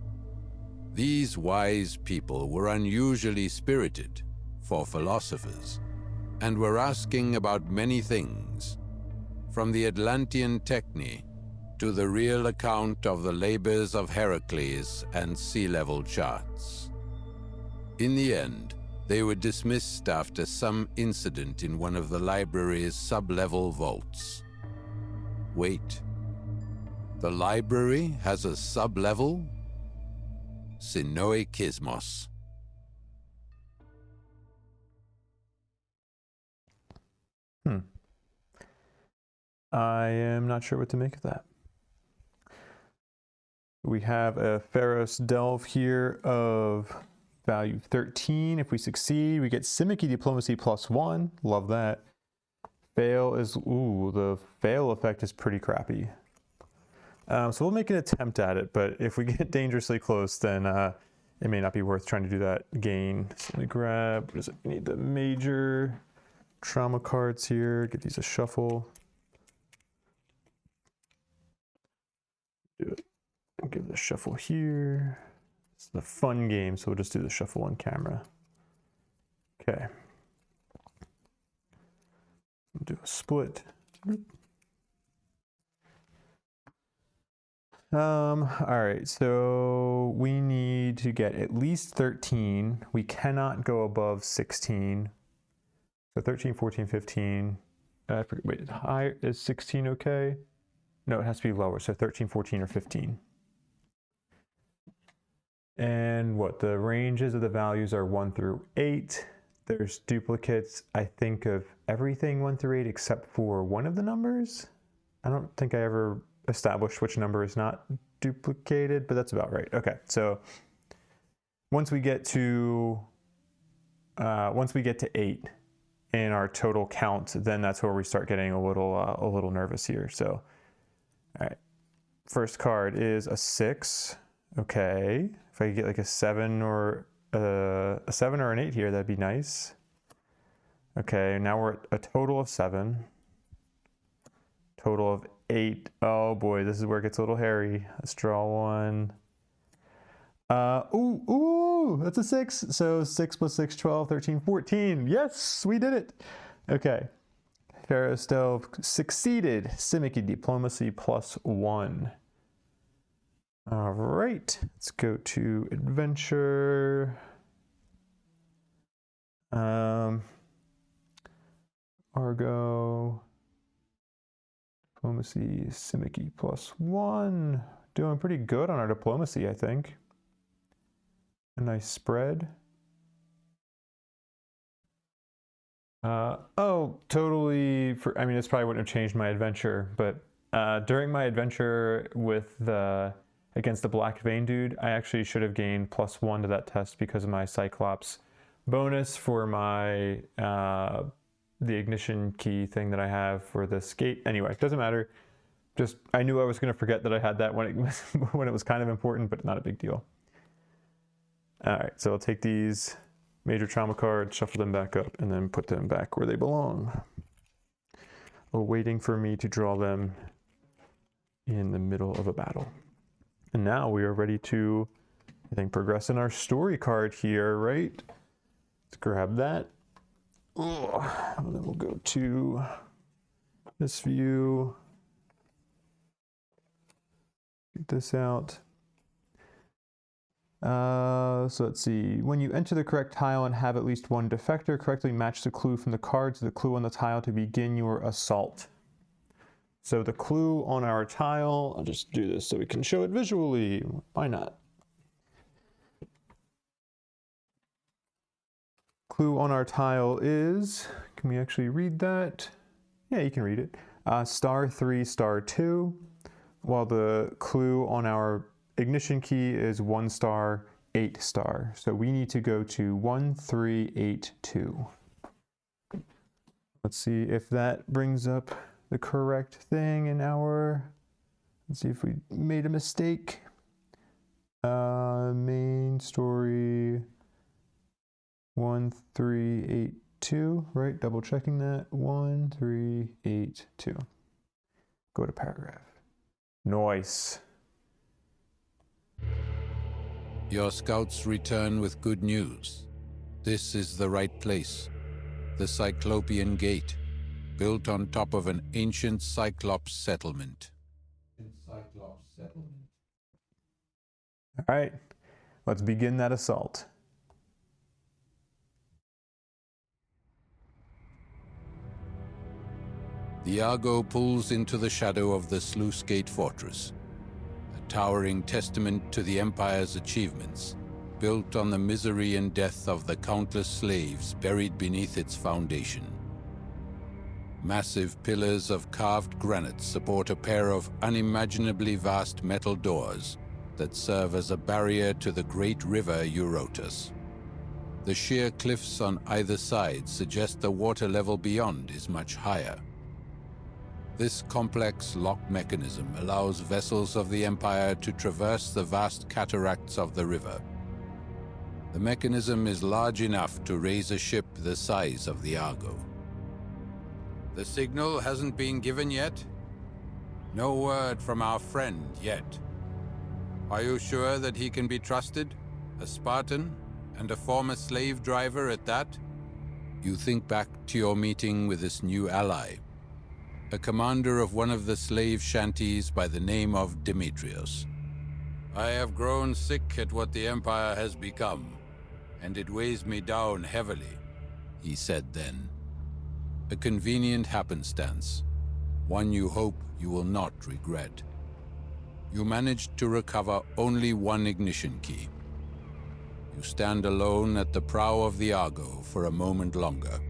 These wise people were unusually spirited, for philosophers, and were asking about many things, from the Atlantean techne to the real account of the labors of Heracles and sea-level charts. In the end, they were dismissed after some incident in one of the library's sub-level vaults. Wait, the library has a sub-level? Sinoikismos. I am not sure what to make of that. We have a Pharos delve here of value 13. If we succeed, we get Simicky Diplomacy +1. Love that. Fail is, ooh, the fail effect is pretty crappy. So we'll make an attempt at it, but if we get dangerously close, then it may not be worth trying to do that gain. So let me grab, what is it? We need the major trauma cards here. Give these a shuffle. Do it. Give the shuffle here. It's the fun game, so we'll just do the shuffle on camera. Okay. We'll do a split. All right, so we need to get at least 13. We cannot go above 16. So 13, 14, 15. I forget, wait, high, is 16 okay? No, it has to be lower, so 13, 14, or 15. And what the ranges of the values are 1 through 8. There's duplicates, I think, of everything 1 through 8 except for one of the numbers. I don't think I ever established which number is not duplicated, but that's about right. Okay, so once we get to 8 in our total count, then that's where we start getting a little nervous here. So, all right, first card is a 6. Okay, if I could get like a 7 or an 8 here, that'd be nice. Okay, now we're at a total of 7. Total of 8. Oh boy, this is where it gets a little hairy. Let's draw one. Ooh, that's a 6. So 6 plus 6, 12, 13, 14. Yes, we did it. Okay. Pharos delve succeeded. Simicky Diplomacy +1. All right, let's go to adventure. Argo. Diplomacy, Simicky +1. Doing pretty good on our diplomacy, I think. A nice spread. Oh, totally. I mean, this probably wouldn't have changed my adventure, but during my adventure with against the Black Vein dude, I actually should have gained +1 to that test because of my Cyclops bonus for my the ignition key thing that I have for the skate. Anyway, doesn't matter. Just I knew I was going to forget that I had that when it was when it was kind of important, but not a big deal. All right, so I'll take these major trauma cards, shuffle them back up, and then put them back where they belong. Waiting for me to draw them in the middle of a battle. And now we are ready to, I think, progress in our story card here, right? Let's grab that. And then we'll go to this view. Get this out. So let's see. When you enter the correct tile and have at least one defector, correctly match the clue from the card to the clue on the tile to begin your assault. So the clue on our tile, I'll just do this so we can show it visually. Why not? Clue on our tile is, can we actually read that? Yeah, you can read it. *3, *2, while the clue on our ignition key is 1 star, 8 star. So we need to go to 1, 3, 8, 2. Let's see if that brings up the correct thing in our, let's see if we made a mistake. Main story 1, 3, 8, 2, right? Double checking that. 1, 3, 8, 2. Go to paragraph. Nice. Your scouts return with good news. This is the right place. The Cyclopean Gate, built on top of an ancient Cyclops settlement. All right, let's begin that assault. The Argo pulls into the shadow of the Sluice Gate Fortress, a towering testament to the Empire's achievements, built on the misery and death of the countless slaves buried beneath its foundation. Massive pillars of carved granite support a pair of unimaginably vast metal doors that serve as a barrier to the great river Eurotas. The sheer cliffs on either side suggest the water level beyond is much higher. This complex lock mechanism allows vessels of the Empire to traverse the vast cataracts of the river. The mechanism is large enough to raise a ship the size of the Argo. The signal hasn't been given yet? No word from our friend yet. Are you sure that he can be trusted? A Spartan, and a former slave driver at that? You think back to your meeting with this new ally, a commander of one of the slave shanties by the name of Demetrios. I have grown sick at what the Empire has become, and it weighs me down heavily, he said then. A convenient happenstance, one you hope you will not regret. You managed to recover only one ignition key. You stand alone at the prow of the Argo for a moment longer,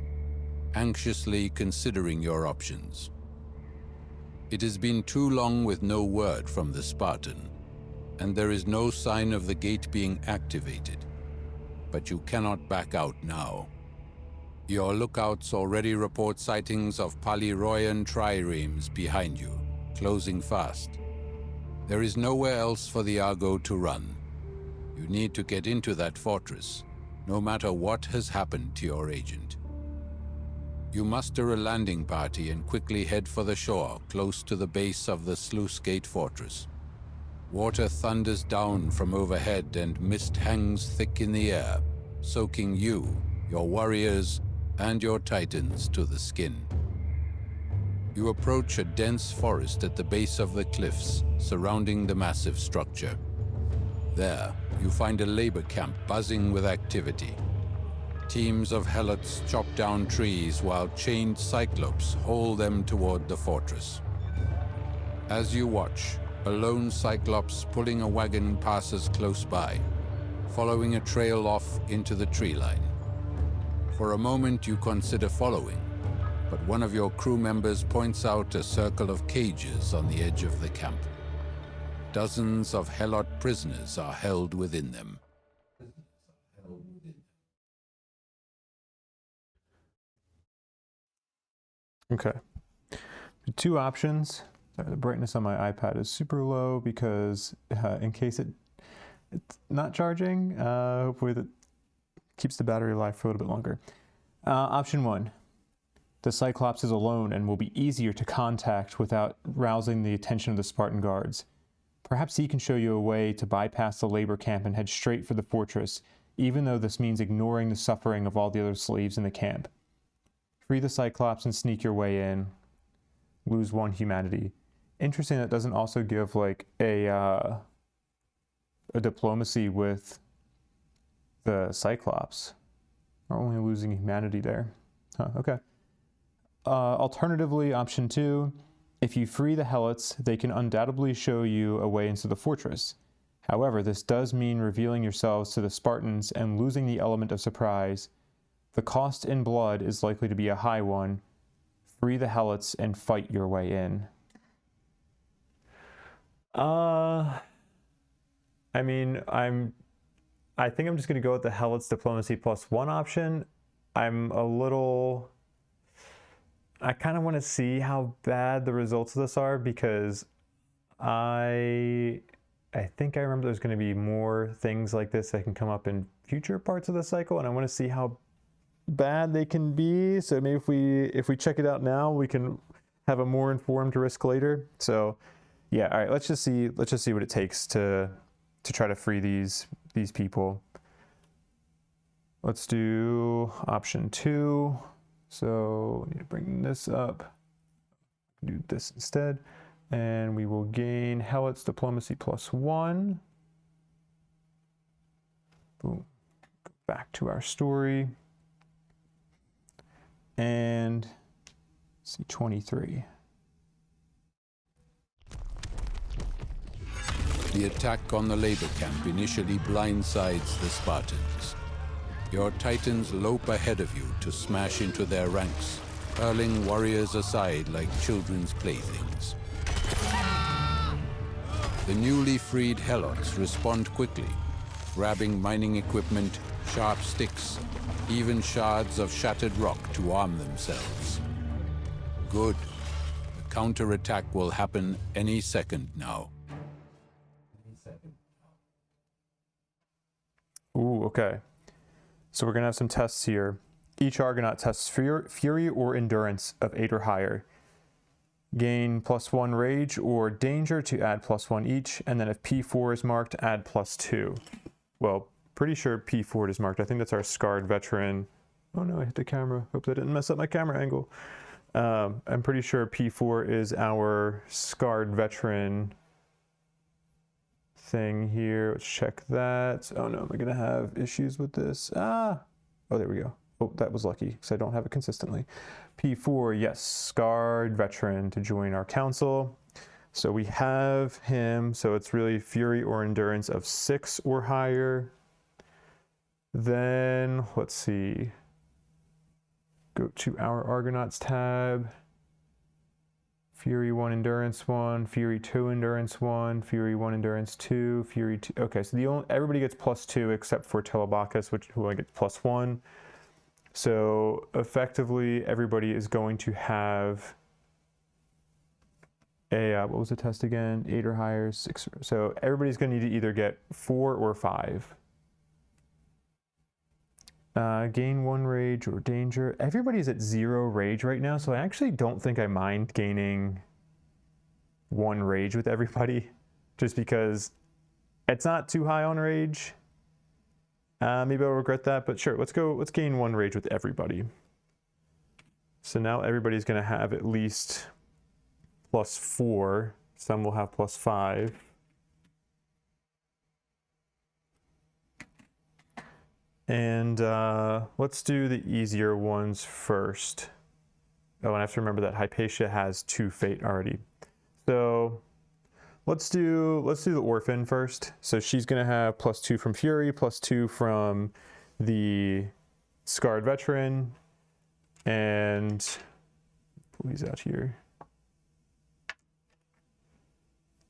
anxiously considering your options. It has been too long with no word from the Spartan, and there is no sign of the gate being activated. But you cannot back out now. Your lookouts already report sightings of Polyroyan triremes behind you, closing fast. There is nowhere else for the Argo to run. You need to get into that fortress, no matter what has happened to your agent. You muster a landing party and quickly head for the shore, close to the base of the sluice gate fortress. Water thunders down from overhead and mist hangs thick in the air, soaking you, your warriors, and your titans to the skin. You approach a dense forest at the base of the cliffs surrounding the massive structure. There, you find a labor camp buzzing with activity. Teams of helots chop down trees while chained cyclops haul them toward the fortress. As you watch, a lone cyclops pulling a wagon passes close by, following a trail off into the tree line. For a moment you consider following, but one of your crew members points out a circle of cages on the edge of the camp. Dozens of helot prisoners are held within them. Okay. Two options. The brightness on my iPad is super low because in case it's not charging, hopefully that keeps the battery alive for a little bit longer. Option one, the Cyclops is alone and will be easier to contact without rousing the attention of the Spartan guards. Perhaps he can show you a way to bypass the labor camp and head straight for the fortress, even though this means ignoring the suffering of all the other slaves in the camp. Free the Cyclops and sneak your way in. Lose one humanity. Interesting that doesn't also give like a diplomacy with the Cyclops. We're only losing humanity there. Okay. Alternatively, option two, if you free the helots, they can undoubtedly show you a way into the fortress. However, this does mean revealing yourselves to the Spartans and losing the element of surprise. The cost in blood is likely to be a high one. Free the helots and fight your way in. I mean, I think I'm just going to go with the Helots Diplomacy +1 option. I kind of want to see how bad the results of this are because I think I remember there's going to be more things like this that can come up in future parts of the cycle, and I want to see how bad they can be. So maybe if we check it out now, we can have a more informed risk later. So yeah, all right, let's just see what it takes to try to free these people. Let's do option two. So I need to bring this up. Do this instead. And we will gain Helots Diplomacy +1. Boom. Go back to our story. And C23. The attack on the labor camp initially blindsides the Spartans. Your Titans lope ahead of you to smash into their ranks, hurling warriors aside like children's playthings. The newly freed Helots respond quickly, grabbing mining equipment, sharp sticks, even shards of shattered rock to arm themselves. Good. The counterattack will happen any second now. Ooh, okay. So we're going to have some tests here. Each Argonaut tests Fury or Endurance of 8 or higher. Gain +1 Rage or Danger to add +1 each, and then if P4 is marked, add +2. Well, pretty sure P4 is marked. I think that's our Scarred Veteran. Oh no, I hit the camera. Hope that didn't mess up my camera angle. I'm pretty sure P4 is our Scarred Veteran thing here. Let's check that. Oh no, am I gonna have issues with this? Oh, there we go. Oh, that was lucky because I don't have it consistently. P4, yes, Scarred Veteran to join our council. So we have him, so it's really Fury or Endurance of 6 or higher. Then, let's see. Go to our Argonauts tab. Fury 1, Endurance 1, Fury 2, Endurance 1, Fury 1, Endurance 2, Fury 2. Okay, so everybody gets +2 except for Telebacus, who I get +1. So effectively, everybody is going to have a, what was the test again? 8 or higher, 6. So everybody's going to need to either get 4 or 5. Gain 1 Rage or Danger. Everybody's at 0 Rage right now, so I actually don't think I mind gaining 1 Rage with everybody, just because it's not too high on Rage. Maybe I'll regret that, but sure, let's gain 1 Rage with everybody. So now everybody's going to have at least +4. Some will have +5. And let's do the easier ones first. Oh, and I have to remember that Hypatia has 2 fate already. So let's do the Orphan first. So she's gonna have +2 from Fury, +2 from the Scarred Veteran, and pull these out here.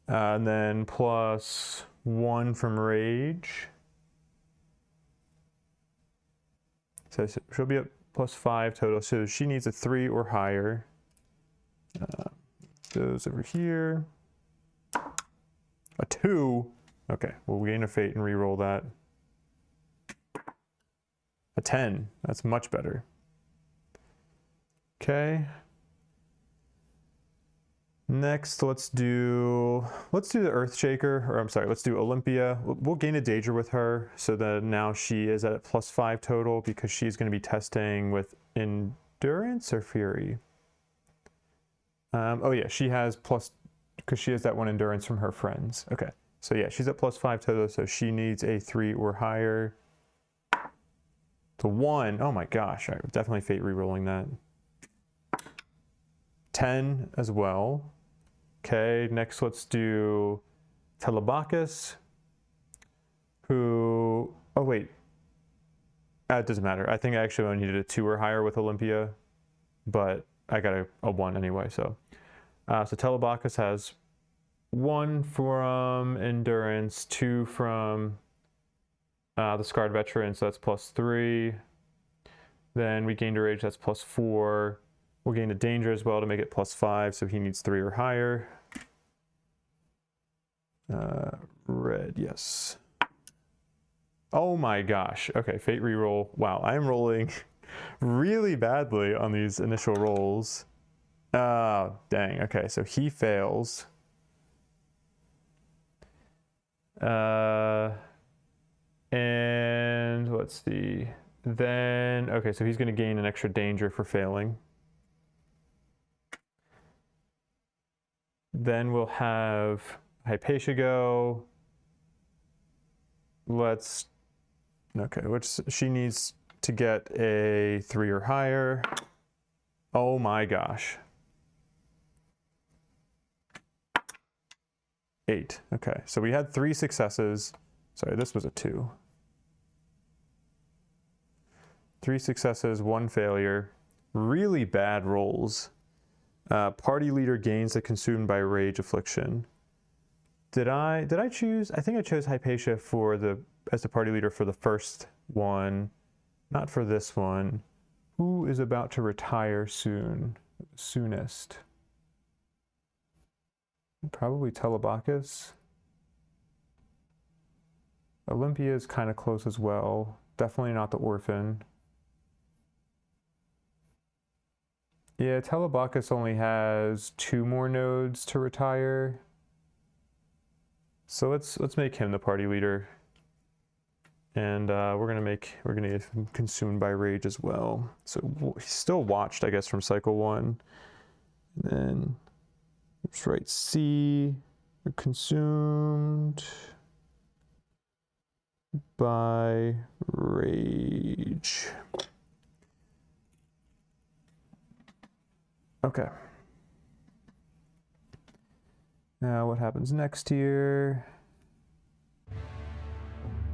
And then +1 from Rage. So she'll be at +5 total. So she needs a 3 or higher. Goes over here. A 2. Okay, we'll gain a fate and re-roll that. A 10. That's much better. Okay. Next, let's do the Earthshaker, or I'm sorry, let's do Olympia. We'll gain a Danger with her, so that now she is at +5 total because she's going to be testing with Endurance or Fury. Oh yeah, she has because she has that 1 Endurance from her friends. Okay, so yeah, she's at +5 total, so she needs a 3 or higher. The 1, oh my gosh, I would definitely fate re-rolling that. 10 as well. Okay, next let's do Telebacus, who, oh wait, it doesn't matter. I think I actually only needed a 2 or higher with Olympia, but I got a 1 anyway, so. So Telebacus has 1 from Endurance, 2 from the Scarred Veteran, so that's +3. Then we gained a Rage, that's +4. We'll gain a Danger as well to make it +5, so he needs 3 or higher. Red, yes. Oh my gosh. Okay, fate reroll. Wow, I'm rolling really badly on these initial rolls. Oh, dang. Okay, so he fails. And let's see. Then, okay, so he's going to gain an extra Danger for failing. Then we'll have Hypatia go. She needs to get a 3 or higher. Oh my gosh. 8. Okay, so we had 3 successes. Sorry, this was a 2. 3 successes, 1 failure. really bad rolls. Party leader gains the consumed by rage affliction. Did I choose? I think I chose Hypatia as the party leader for the first one, not for this one. Who is about to retire soonest? Probably Telebacchus. Olympia is kind of close as well. Definitely not the orphan. Yeah, Telebacchus only has 2 more nodes to retire. So let's make him the party leader. And we're gonna get him consumed by rage as well. So he's still watched, I guess, from cycle 1. And then let's write C, consumed by rage. Okay. Now what happens next here?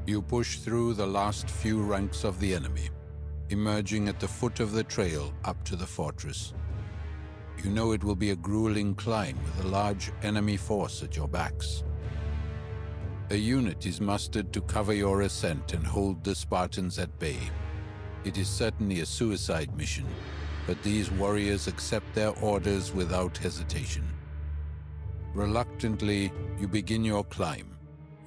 You push through the last few ranks of the enemy, emerging at the foot of the trail up to the fortress. You know it will be a grueling climb with a large enemy force at your backs. A unit is mustered to cover your ascent and hold the Spartans at bay. It is certainly a suicide mission, but these warriors accept their orders without hesitation. Reluctantly, you begin your climb.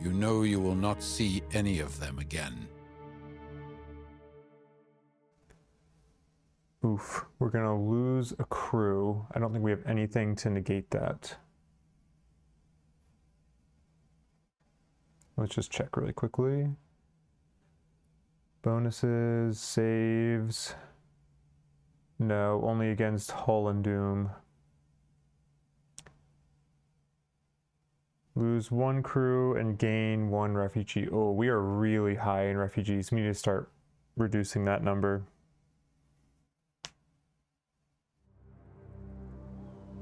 You know you will not see any of them again. Oof, we're gonna lose a crew. I don't think we have anything to negate that. Let's just check really quickly. Bonuses, saves. No, only against Hull and Doom. Lose 1 crew and gain 1 refugee. Oh, we are really high in refugees. We need to start reducing that number.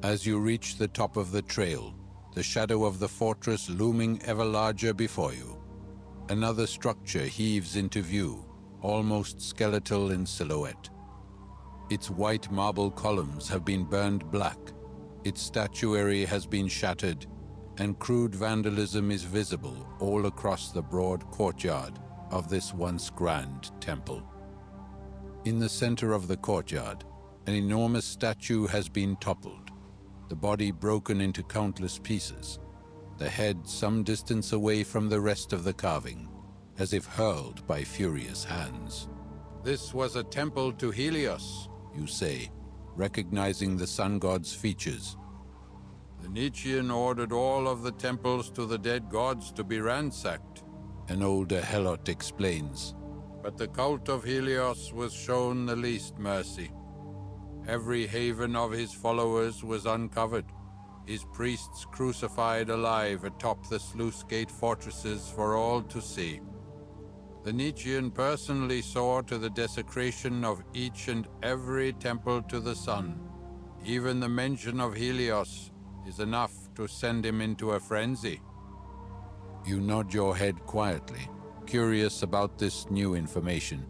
As you reach the top of the trail, the shadow of the fortress looming ever larger before you, another structure heaves into view, almost skeletal in silhouette. Its white marble columns have been burned black, its statuary has been shattered, and crude vandalism is visible all across the broad courtyard of this once grand temple. In the center of the courtyard, an enormous statue has been toppled, the body broken into countless pieces, the head some distance away from the rest of the carving, as if hurled by furious hands. This was a temple to Helios, you say, recognizing the sun god's features. The Nietzschean ordered all of the temples to the dead gods to be ransacked, an older helot explains. But the cult of Helios was shown the least mercy. Every haven of his followers was uncovered, his priests crucified alive atop the sluice gate fortresses for all to see. The Nietzschean personally saw to the desecration of each and every temple to the sun. Even the mention of Helios is enough to send him into a frenzy. You nod your head quietly, curious about this new information.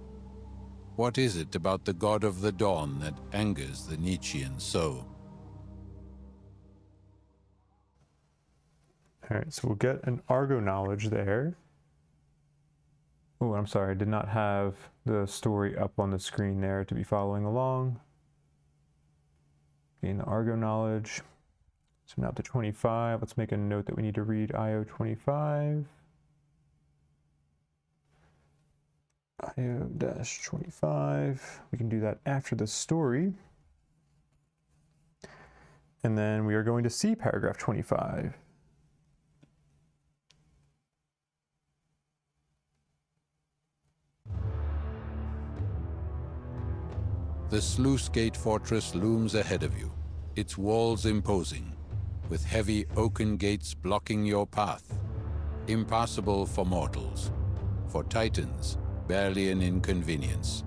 What is it about the god of the dawn that angers the Nietzschean so? All right, so we'll get an Argo knowledge there. Oh, I'm sorry, I did not have the story up on the screen there to be following along. Gain the Argo knowledge. So now to 25, let's make a note that we need to read IO 25. IO-25, we can do that after the story. And then we are going to see paragraph 25. The sluice gate fortress looms ahead of you, its walls imposing, with heavy oaken gates blocking your path. Impassable for mortals. For titans, barely an inconvenience.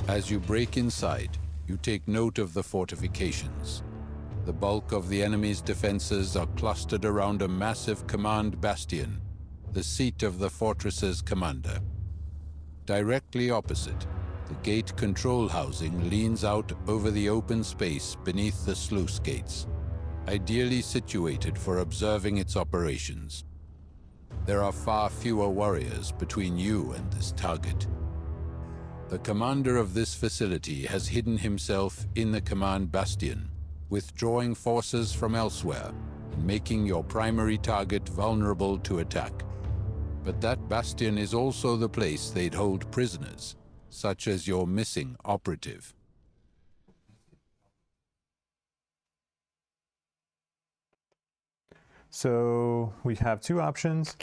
As you break inside, you take note of the fortifications. The bulk of the enemy's defenses are clustered around a massive command bastion, the seat of the fortress's commander. Directly opposite, The gate control housing leans out over the open space beneath the sluice gates, ideally situated for observing its operations. There are far fewer warriors between you and this target. The commander of this facility has hidden himself in the command bastion, withdrawing forces from elsewhere and making your primary target vulnerable to attack. But that bastion is also the place they'd hold prisoners, such as your missing operative. So we have two options.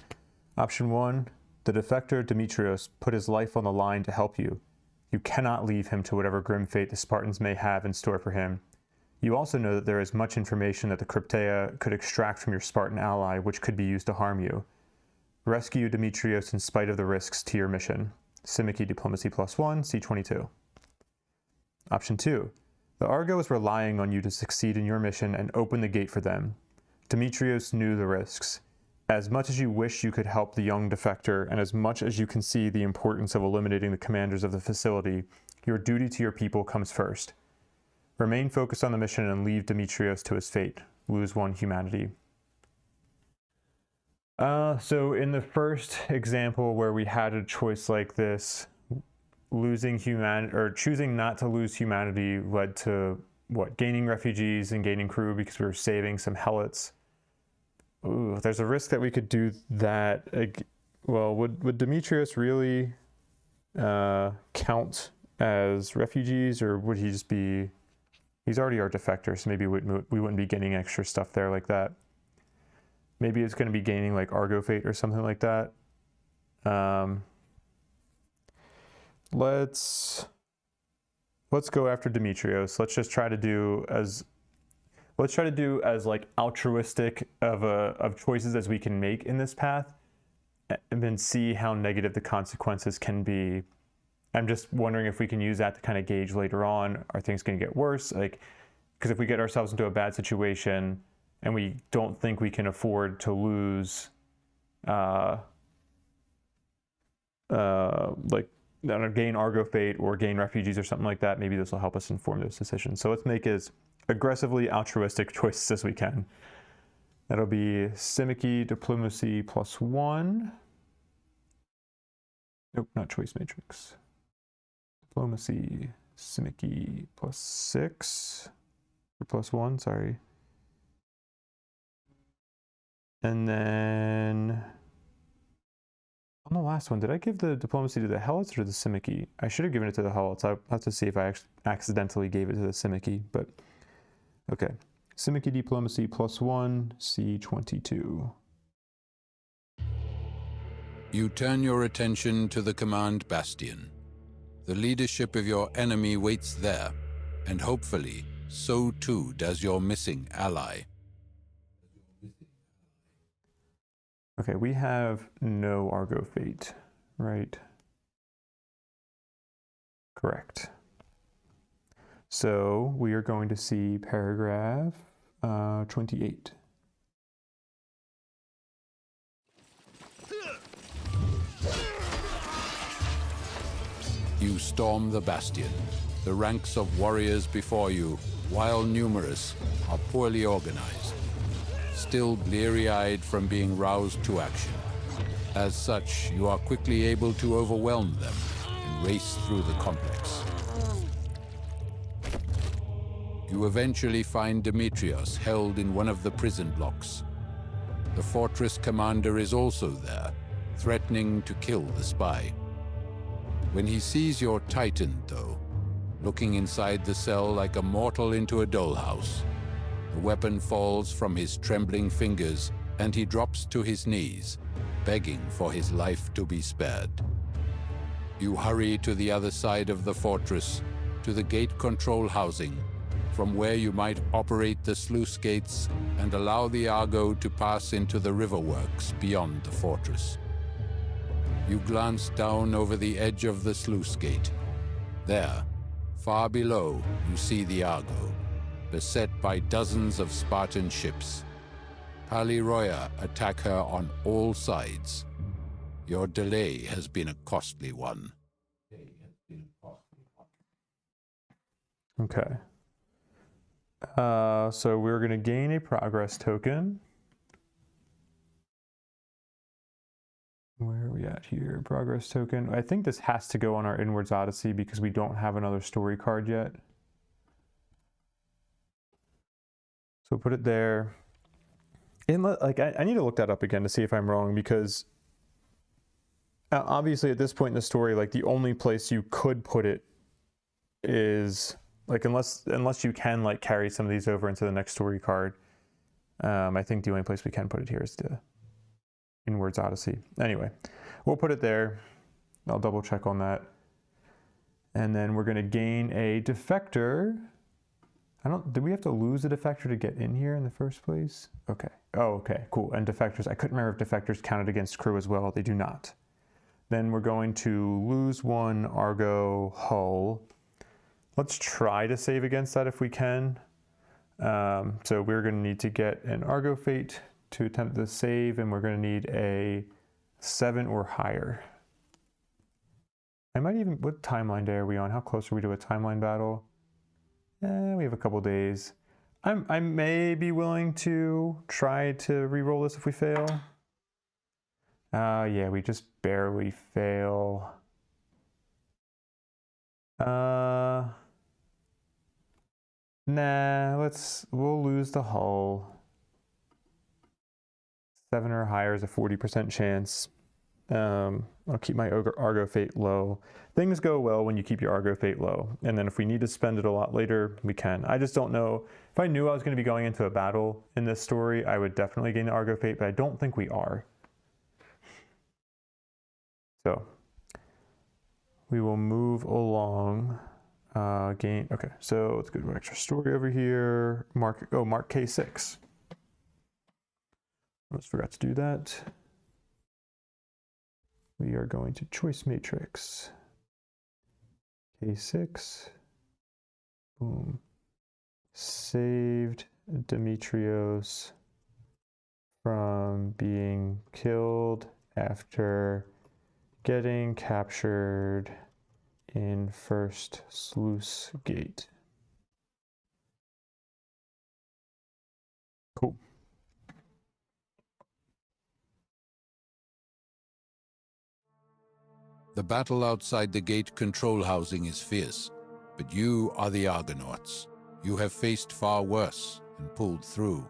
Option one, the defector Demetrios put his life on the line to help you. You cannot leave him to whatever grim fate the Spartans may have in store for him. You also know that there is much information that the Cryptea could extract from your Spartan ally which could be used to harm you. Rescue Demetrios in spite of the risks to your mission. Simicky Diplomacy +1, C22. Option 2. The Argo is relying on you to succeed in your mission and open the gate for them. Demetrios knew the risks. As much as you wish you could help the young defector, and as much as you can see the importance of eliminating the commanders of the facility, your duty to your people comes first. Remain focused on the mission and leave Demetrios to his fate. Lose one humanity. So in the first example where we had a choice like this, losing humanity or choosing not to lose humanity led to what? Gaining refugees and gaining crew because we were saving some helots. Ooh, there's a risk that we could do that. Well, would Demetrius really count as refugees, or would he just be? He's already our defector, so maybe we wouldn't be getting extra stuff there like that. Maybe it's going to be gaining like Argo Fate or something like that. Let's go after Demetrios. Let's try to do as like altruistic of choices as we can make in this path, and then see how negative the consequences can be. I'm just wondering if we can use that to kind of gauge later on, are things going to get worse? Like, because if we get ourselves into a bad situation and we don't think we can afford to lose, like, gain Argo Fate or gain refugees or something like that, maybe this will help us inform those decisions. So let's make as aggressively altruistic choices as we can. That'll be Simicky Diplomacy +1. Nope, not choice matrix. Diplomacy Simicky +6 or +1, sorry. And then on the last one, did I give the diplomacy to the Helots or to the Simicky? I should have given it to the Helots. I'll have to see if I accidentally gave it to the Simicky, but okay. Simicky Diplomacy +1, C22. You turn your attention to the command bastion. The leadership of your enemy waits there, and hopefully, so too does your missing ally. Okay, we have no Argo Fate, right? Correct. So we are going to see paragraph 28. You storm the bastion. The ranks of warriors before you, while numerous, are poorly organized, still bleary-eyed from being roused to action. As such, you are quickly able to overwhelm them and race through the complex. You eventually find Demetrios held in one of the prison blocks. The fortress commander is also there, threatening to kill the spy. When he sees your Titan, though, looking inside the cell like a mortal into a dollhouse, the weapon falls from his trembling fingers and he drops to his knees, begging for his life to be spared. You hurry to the other side of the fortress, to the gate control housing, from where you might operate the sluice gates and allow the Argo to pass into the river works beyond the fortress. You glance down over the edge of the sluice gate. There, far below, you see the Argo, beset by dozens of Spartan ships. Paliroia attack her on all sides. Your delay has been a costly one. Okay. So we're going to gain a progress token. Where are we at here? Progress token. I think this has to go on our Inwards Odyssey because we don't have another story card yet. So we'll put it there. I need to look that up again to see if I'm wrong, because obviously at this point in the story, like the only place you could put it is like, unless you can like carry some of these over into the next story card. I think the only place we can put it here is the Inwards Odyssey. Anyway, we'll put it there. I'll double check on that. And then we're going to gain a defector. Did we have to lose a defector to get in here in the first place? Okay. Oh, okay, cool. And defectors, I couldn't remember if defectors counted against crew as well. They do not. Then we're going to lose one Argo hull. Let's try to save against that if we can. So we're going to need to get an Argo Fate to attempt the save, and we're going to need a 7 or higher. What timeline day are we on? How close are we to a timeline battle? We have a couple days. I may be willing to try to re-roll this if we fail. Yeah, we just barely fail. Nah, we'll lose the hull. 7 or higher is a 40% chance. I'll keep my Argo Fate low. Things go well when you keep your Argo Fate low, and then if we need to spend it a lot later, we can. I just don't know. If I knew I was going to be going into a battle in this story, I would definitely gain the Argo Fate, but I don't think we are. So we will move along. Okay, so let's go to an extra story over here. Mark K6. Almost forgot to do that. We are going to choice matrix. K6. Boom. Saved Demetrios from being killed after getting captured in first sluice gate. Cool. The battle outside the gate control housing is fierce, but you are the Argonauts. You have faced far worse and pulled through.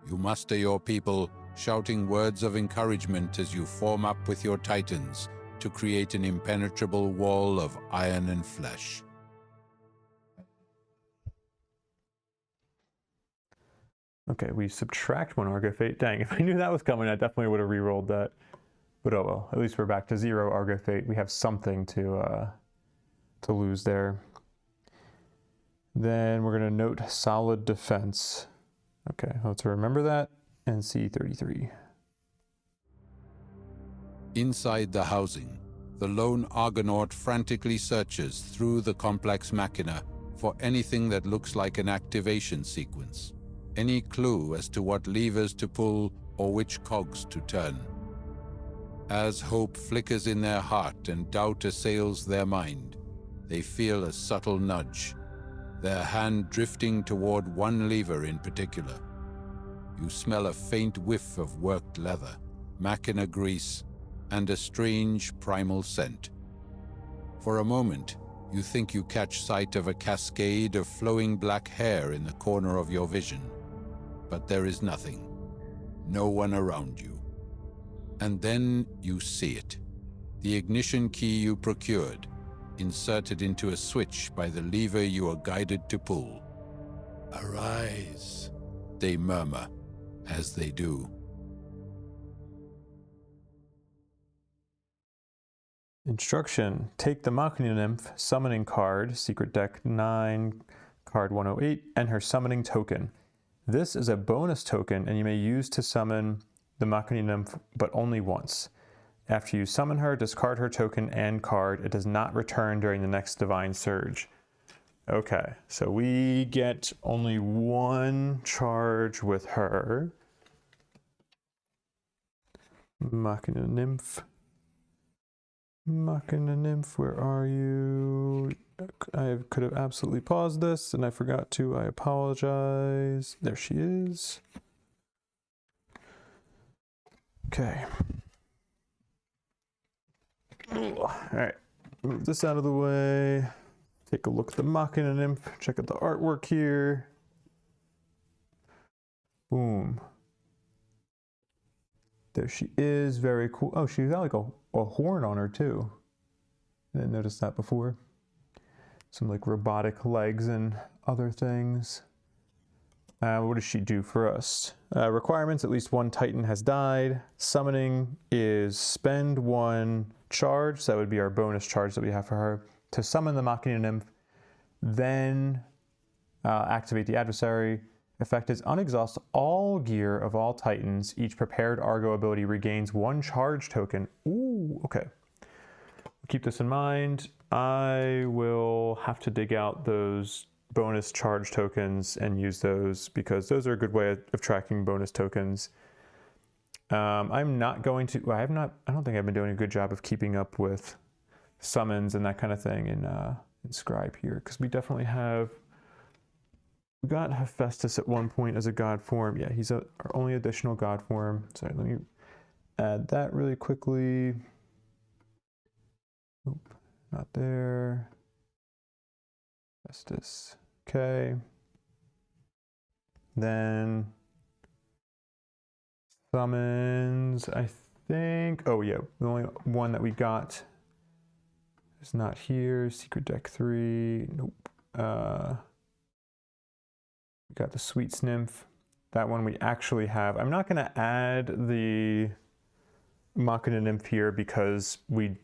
You muster your people, shouting words of encouragement as you form up with your titans to create an impenetrable wall of iron and flesh. Okay, we subtract one Argo Fate. Dang, if I knew that was coming, I definitely would have re-rolled that. But oh well, at least we're back to 0 Argo Fate. We have something to lose there. Then we're going to note solid defense. Okay, let's remember that. And C33. Inside the housing, the lone Argonaut frantically searches through the complex machina for anything that looks like an activation sequence, any clue as to what levers to pull or which cogs to turn. As hope flickers in their heart and doubt assails their mind, they feel a subtle nudge, their hand drifting toward one lever in particular. You smell a faint whiff of worked leather, machina grease, and a strange primal scent. For a moment, you think you catch sight of a cascade of flowing black hair in the corner of your vision. But there is nothing, no one around you. And then you see it, the ignition key you procured, inserted into a switch by the lever you are guided to pull. "Arise," they murmur, as they do. Instruction: take the Machina Nymph summoning card, secret deck 9, card 108, and her summoning token. This is a bonus token, and you may use to summon the Machina Nymph, but only once. After you summon her, discard her token and card. It does not return during the next Divine Surge. Okay, so we get only one charge with her. Machina Nymph. Machina Nymph, where are you? I could have absolutely paused this and I forgot to. I apologize. There she is. Okay. All right. Move this out of the way. Take a look at the Machina Nymph. Check out the artwork here. Boom. There she is. Very cool. Oh, she's got like a horn on her too. I didn't notice that before. Some like robotic legs and other things. What does she do for us? Requirements: at least one Titan has died. Summoning is spend one charge. So that would be our bonus charge that we have for her to summon the Machina Nymph. Then activate the adversary. Effect is unexhaust all gear of all Titans. Each prepared Argo ability regains one charge token. Ooh, okay. Keep this in mind. I will have to dig out those bonus charge tokens and use those because those are a good way of tracking bonus tokens. I'm not going to, I don't think I've been doing a good job of keeping up with summons and that kind of thing in Scribe here, because we definitely we got Hephaestus at one point as a god form. Yeah, he's our only additional god form. Sorry, let me add that really quickly. Nope, not there. Hephaestus. Okay. Then summons, I think. Oh yeah, the only one that we got is not here. Secret deck 3. Nope. We got the Sweets Nymph. That one we actually have. I'm not going to add the Machina Nymph here because we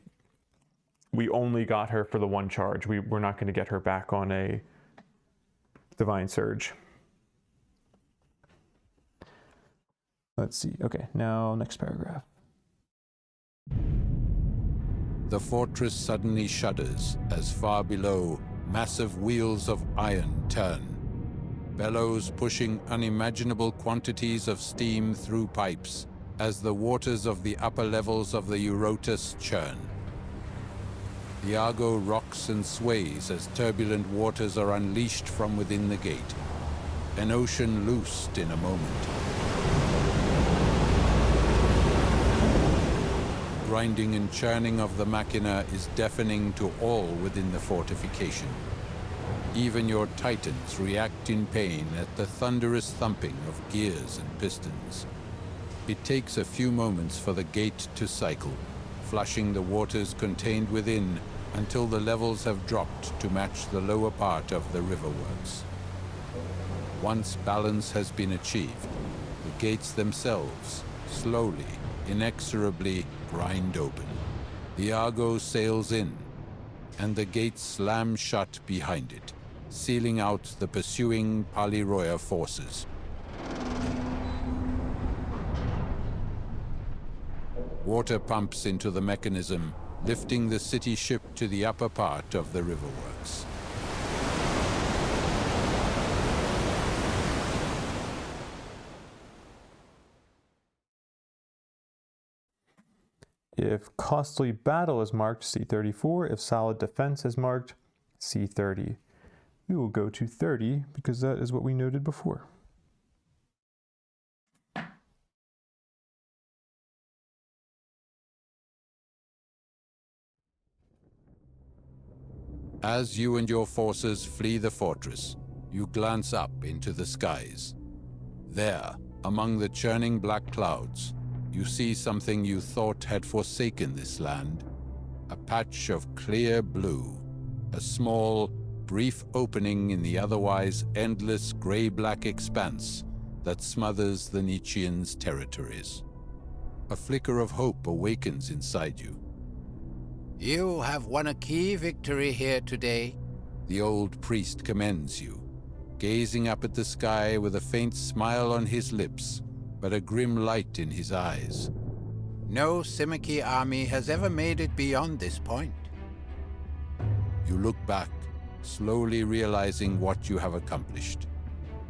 only got her for the one charge. We're not going to get her back on a Divine Surge. Let's see. Okay, now next paragraph. The fortress suddenly shudders as far below massive wheels of iron turn. Bellows pushing unimaginable quantities of steam through pipes as the waters of the upper levels of the Eurotas churn. The Argo rocks and sways as turbulent waters are unleashed from within the gate. An ocean loosed in a moment. Grinding and churning of the machina is deafening to all within the fortification. Even your Titans react in pain at the thunderous thumping of gears and pistons. It takes a few moments for the gate to cycle, flushing the waters contained within until the levels have dropped to match the lower part of the riverworks. Once balance has been achieved, the gates themselves slowly, inexorably grind open. The Argo sails in, and the gates slam shut behind it, sealing out the pursuing Paliroya forces. Water pumps into the mechanism, lifting the city ship to the upper part of the riverworks. If costly battle is marked, C34. If solid defense is marked, C30. We will go to 30 because that is what we noted before. As you and your forces flee the fortress, you glance up into the skies. There, among the churning black clouds, you see something you thought had forsaken this land. A patch of clear blue, a small, brief opening in the otherwise endless gray-black expanse that smothers the Nietzschean's territories. A flicker of hope awakens inside you. You have won a key victory here today. The old priest commends you, gazing up at the sky with a faint smile on his lips, but a grim light in his eyes. No Simici army has ever made it beyond this point. You look back, slowly realizing what you have accomplished.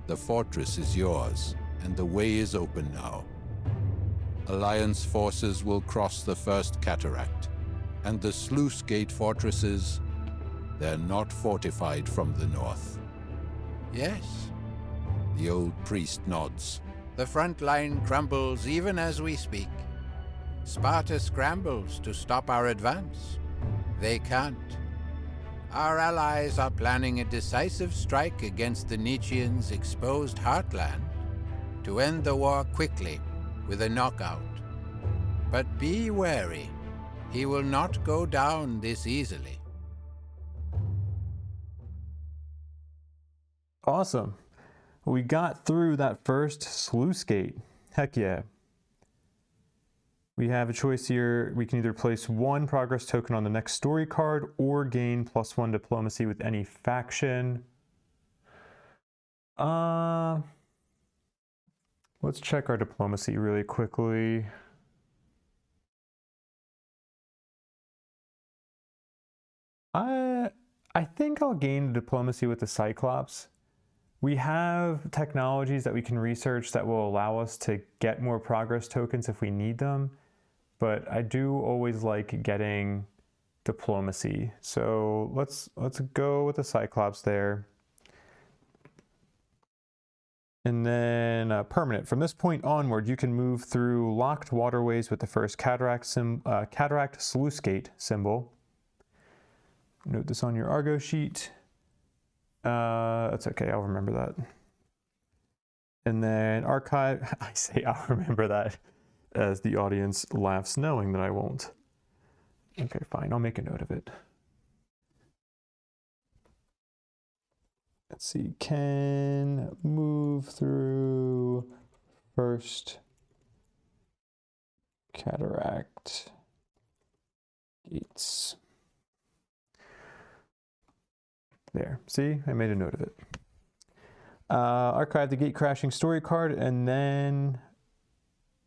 The fortress is yours, and the way is open now. Alliance forces will cross the first cataract. And the sluice gate fortresses, they're not fortified from the north. Yes, The old priest nods. the front line crumbles even as we speak. Sparta scrambles to stop our advance. They can't. Our allies are planning a decisive strike against the Nietzscheans' exposed heartland to end the war quickly with a knockout. But be wary. He will not go down this easily. Awesome. We got through that first sluice gate. Heck yeah. We have a choice here. We can either place 1 progress token on the next story card or gain +1 diplomacy with any faction. Let's check our diplomacy really quickly. I think I'll gain diplomacy with the Cyclops. We have technologies that we can research that will allow us to get more progress tokens if we need them, but I do always like getting diplomacy. So let's go with the Cyclops there. And then permanent. From this point onward, you can move through locked waterways with the first cataract sluice gate symbol. Note this on your Argo sheet. That's okay, I'll remember that. And then archive, I say I'll remember that as the audience laughs knowing that I won't. Okay, fine, I'll make a note of it. Let's see, can move through first cataract gates. There, see, I made a note of it. Archive the gate crashing story card, and then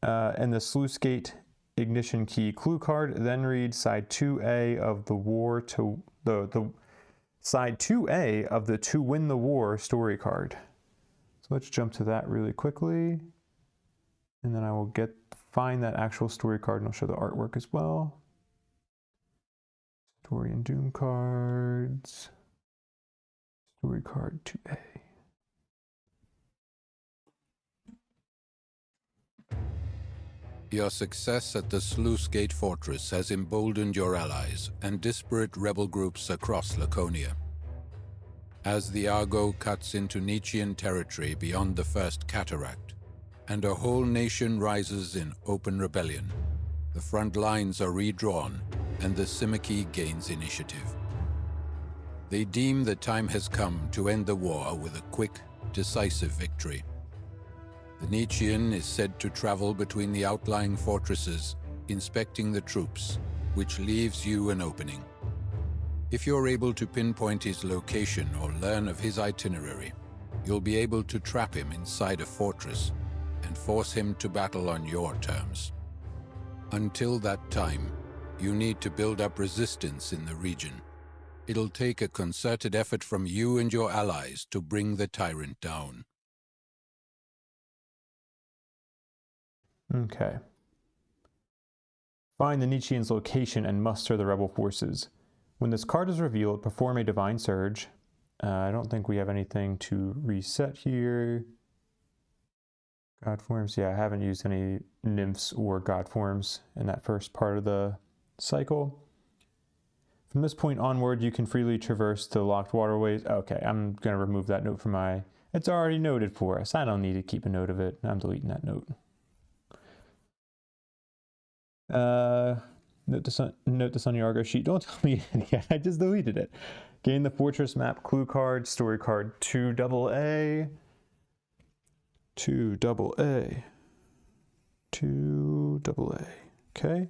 and the sluice gate ignition key clue card. Then read side 2A of the war to the side 2A of the to win the war story card. So let's jump to that really quickly, and then I will find that actual story card, and I'll show the artwork as well. Story and Doom cards. Story card 2A. Your success at the sluice gate fortress has emboldened your allies and disparate rebel groups across Laconia. As the Argo cuts into Nietzschean territory beyond the first cataract, and a whole nation rises in open rebellion, the front lines are redrawn and the Simici gains initiative. They deem the time has come to end the war with a quick, decisive victory. The Nietzschean is said to travel between the outlying fortresses, inspecting the troops, which leaves you an opening. If you're able to pinpoint his location or learn of his itinerary, you'll be able to trap him inside a fortress and force him to battle on your terms. Until that time, you need to build up resistance in the region. It'll take a concerted effort from you and your allies to bring the tyrant down. Okay. Find the Nietzschean's location and muster the rebel forces. When this card is revealed, perform a divine surge. I don't think we have anything to reset here. God forms, yeah, I haven't used any nymphs or god forms in that first part of the cycle. From this point onward, you can freely traverse the locked waterways. Okay, I'm going to remove that note from my... It's already noted for us. I don't need to keep a note of it. I'm deleting that note. Note this on your Argo sheet. Don't tell me yet. I just deleted it. Gain the fortress map clue card, story card 2AA. 2AA. 2AA. Okay.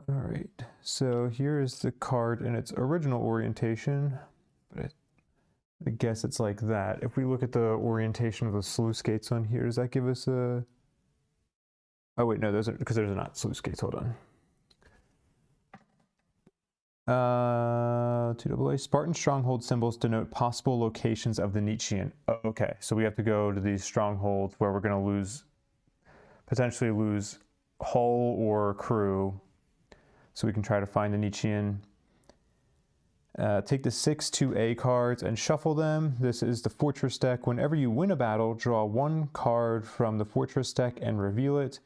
All right, so here is the card in its original orientation, but I guess it's like that. If we look at the orientation of the sluice gates on here, does that give us a... Oh wait, no, those are, because those are not sluice gates, hold on. 2AA, Spartan stronghold symbols denote possible locations of the Nietzschean. Okay, so we have to go to these strongholds where we're gonna potentially lose hull or crew. So we can try to find the Nietzschean. Take the 6 2A cards and shuffle them. This is the Fortress deck. Whenever you win a battle, draw 1 card from the Fortress deck and reveal it.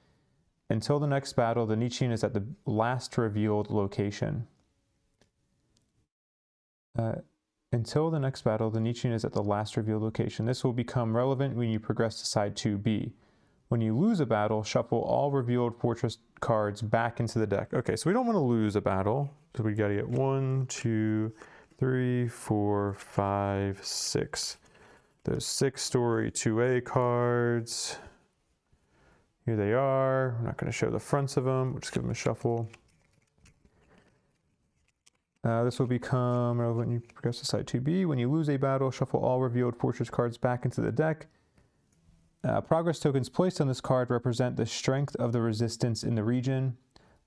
Until the next battle, the Nietzschean is at the last revealed location. Until the next battle, the Nietzschean is at the last revealed location. This will become relevant when you progress to side 2B. When you lose a battle, shuffle all revealed Fortress cards back into the deck. Okay, so we don't want to lose a battle. So we got to get 1, 2, 3, 4, 5, 6. There's 6 story 2A cards. Here they are. I'm not going to show the fronts of them. We'll just give them a shuffle. This will become relevant when you progress to side 2B. When you lose a battle, shuffle all revealed Fortress cards back into the deck. Progress tokens placed on this card represent the strength of the resistance in the region.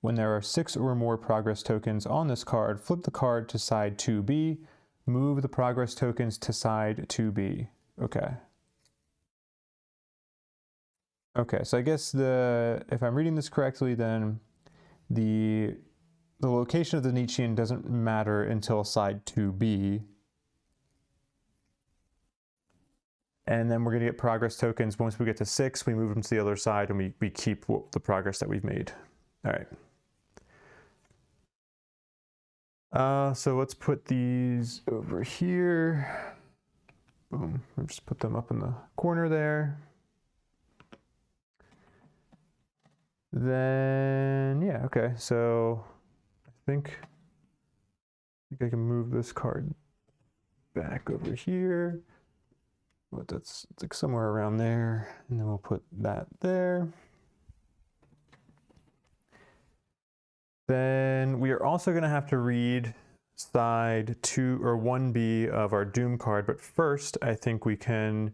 When there are 6 or more progress tokens on this card, flip the card to side 2B. Move the progress tokens to side 2B. Okay. Okay, so I guess if I'm reading this correctly, then the location of the Nietzschean doesn't matter until side 2B. And then we're going to get progress tokens. Once we get to 6, we move them to the other side and we keep the progress that we've made. All right. So let's put these over here. Boom. I'll just put them up in the corner there. Then, yeah, okay. So I think I can move this card back over here. But that's like somewhere around there. And then we'll put that there. Then we are also going to have to read side 2 or 1B of our Doom card. But first, I think we can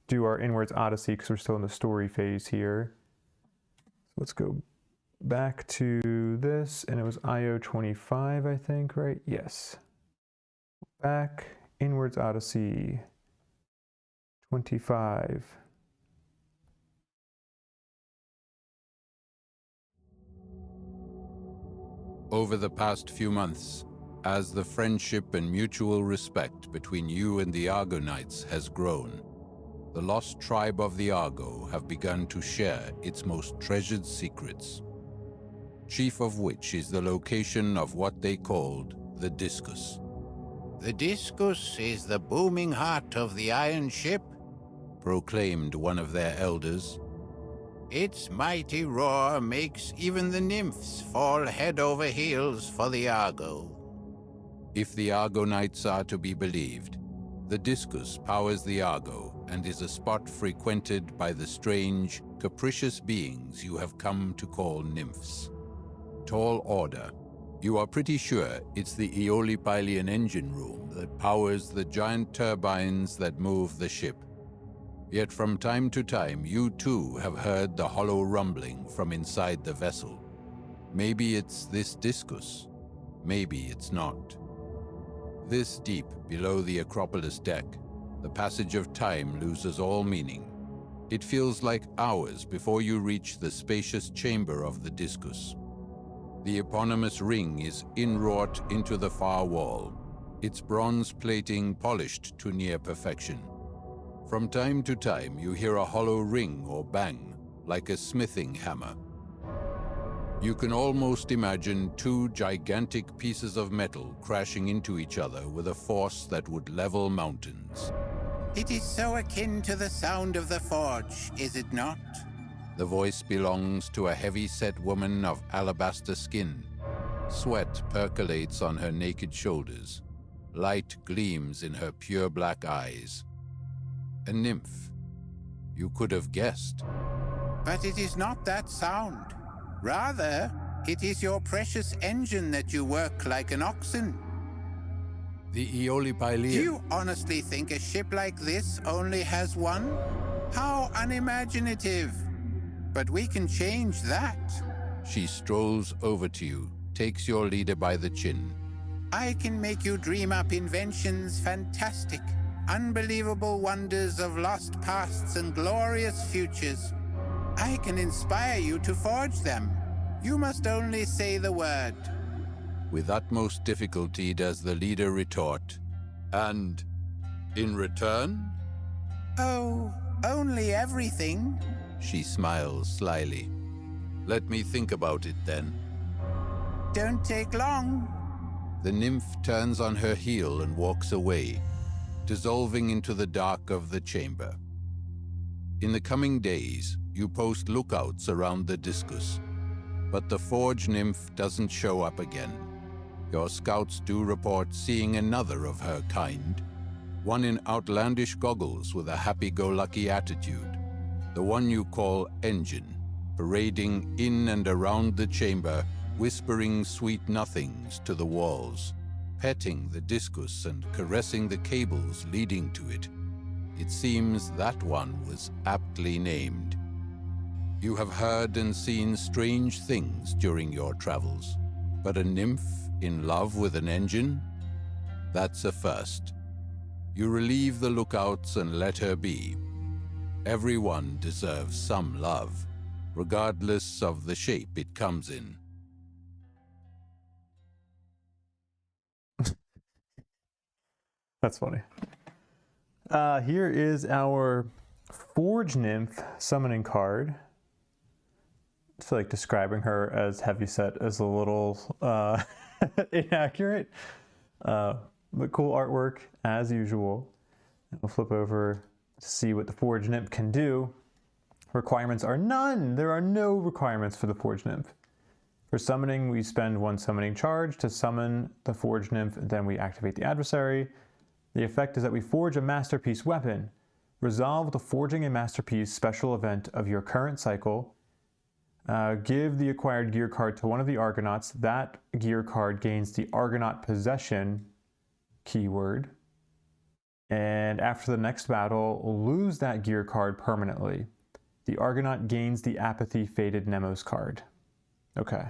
do our Inwards Odyssey because we're still in the story phase here. So let's go back to this. And it was IO 25, I think, right? Yes. Back, Inwards Odyssey 25. Over the past few months, as the friendship and mutual respect between you and the Argonauts has grown, the lost tribe of the Argo have begun to share its most treasured secrets, chief of which is the location of what they called the Discus. The Discus is the booming heart of the iron ship, proclaimed one of their elders. Its mighty roar makes even the nymphs fall head over heels for the Argo. If the Argonauts are to be believed, the Discus powers the Argo and is a spot frequented by the strange, capricious beings you have come to call nymphs. Tall order, you are pretty sure it's the Aeolipylian engine room that powers the giant turbines that move the ship. Yet from time to time, you too have heard the hollow rumbling from inside the vessel. Maybe it's this Discus, maybe it's not. This deep below the Acropolis deck, the passage of time loses all meaning. It feels like hours before you reach the spacious chamber of the Discus. The eponymous ring is inwrought into the far wall, its bronze plating polished to near perfection. From time to time, you hear a hollow ring or bang, like a smithing hammer. You can almost imagine 2 gigantic pieces of metal crashing into each other with a force that would level mountains. It is so akin to the sound of the forge, is it not? The voice belongs to a heavy-set woman of alabaster skin. Sweat percolates on her naked shoulders. Light gleams in her pure black eyes. A nymph. You could have guessed. But it is not that sound. Rather, it is your precious engine that you work like an oxen. The Aeolipylian... Do you honestly think a ship like this only has one? How unimaginative. But we can change that. She strolls over to you, takes your leader by the chin. I can make you dream up inventions fantastic, unbelievable wonders of lost pasts and glorious futures. I can inspire you to forge them. You must only say the word. With utmost difficulty does the leader retort, "And in return?" Oh, only everything. She smiles slyly. "Let me think about it then." Don't take long. The nymph turns on her heel and walks away, dissolving into the dark of the chamber. In the coming days, you post lookouts around the discus, but the forge nymph doesn't show up again. Your scouts do report seeing another of her kind, one in outlandish goggles with a happy-go-lucky attitude, the one you call Engine, parading in and around the chamber, whispering sweet nothings to the walls, petting the discus and caressing the cables leading to it. It seems that one was aptly named. You have heard and seen strange things during your travels, but a nymph in love with an engine? That's a first. You relieve the lookouts and let her be. Everyone deserves some love, regardless of the shape it comes in. That's funny. Here is our Forge Nymph summoning card. I feel like describing her as heavyset is a little inaccurate, but cool artwork as usual. And we'll flip over to see what the Forge Nymph can do. Requirements are none. There are no requirements for the Forge Nymph. For summoning, we spend 1 summoning charge to summon the Forge Nymph, then we activate the adversary. The effect is that we forge a masterpiece weapon. Resolve the Forging a Masterpiece special event of your current cycle. Give the acquired gear card to one of the Argonauts. That gear card gains the Argonaut possession keyword. And after the next battle, lose that gear card permanently. The Argonaut gains the Apathy Faded Nemos card. Okay.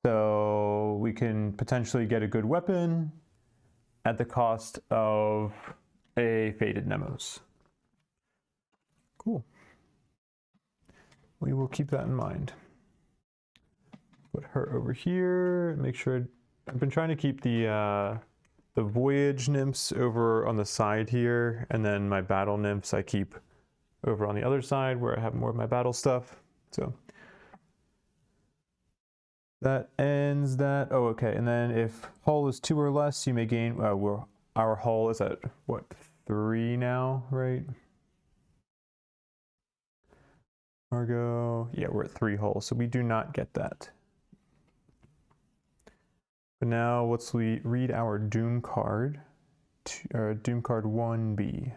So we can potentially get a good weapon at the cost of a Faded Nemos. Cool. We will keep that in mind. Put her over here. Make sure I've been trying to keep the Voyage nymphs over on the side here, and then my battle nymphs I keep over on the other side where I have more of my battle stuff. So that ends that. Oh, okay. And then if hull is 2 or less, you may gain. Our hull is at what, 3 now, right? Argo. Yeah, we're at 3 hulls, so we do not get that. But now let's read our Doom card. Doom card 1B.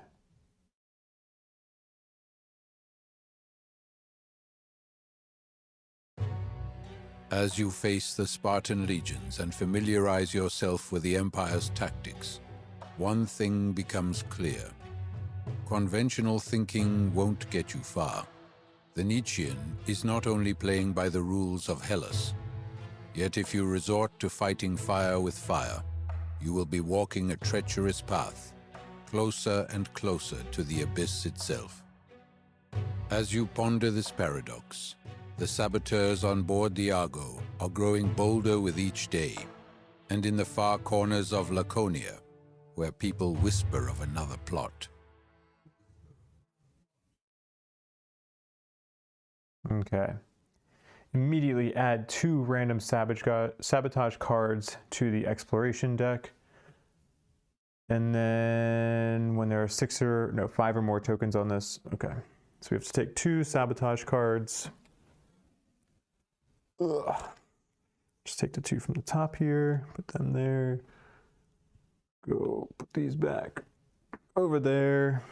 As you face the Spartan legions and familiarize yourself with the Empire's tactics, one thing becomes clear. Conventional thinking won't get you far. The Nietzschean is not only playing by the rules of Hellas, yet if you resort to fighting fire with fire, you will be walking a treacherous path, closer and closer to the abyss itself. As you ponder this paradox, the saboteurs on board the Argo are growing bolder with each day, and in the far corners of Laconia, where people whisper of another plot. Okay. Immediately add 2 random sabotage cards to the exploration deck. And then when there are 5 or more tokens on this, okay. So we have to take 2 sabotage cards. Ugh. Just take the 2 from the top here, put them there. Go put these back over there.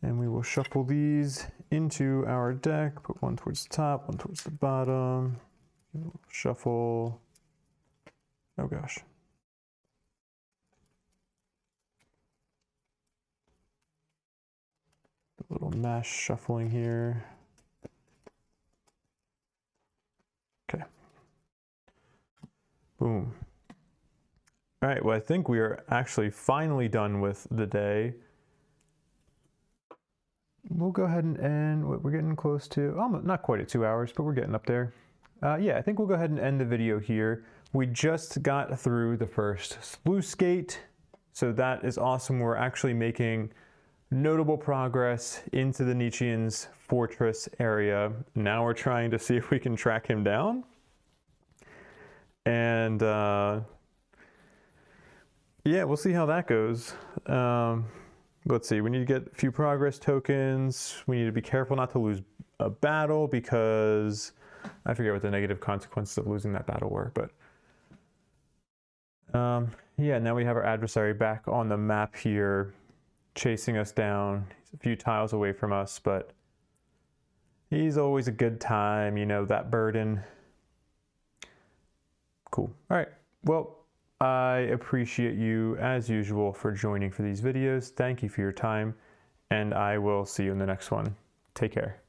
And we will shuffle these into our deck. Put 1 towards the top, 1 towards the bottom. Shuffle. Oh gosh. A little mash shuffling here. Okay. Boom. All right, well, I think we are actually finally done with the day. we'll go ahead and end. We're getting close to, almost, not quite at 2 hours, but we're getting up there. Yeah, I think we'll go ahead and end the video here. We just got through the first sluice gate, so that is awesome. We're actually making notable progress into the Nietzschean's fortress area. Now we're trying to see if we can track him down. And yeah, we'll see how that goes. Let's see, we need to get a few progress tokens. We need to be careful not to lose a battle because I forget what the negative consequences of losing that battle were, but yeah, now we have our adversary back on the map here, chasing us down. He's a few tiles away from us, but he's always a good time, you know, that burden. Cool. All right. Well, I appreciate you, as usual, for joining for these videos. Thank you for your time, and I will see you in the next one. Take care.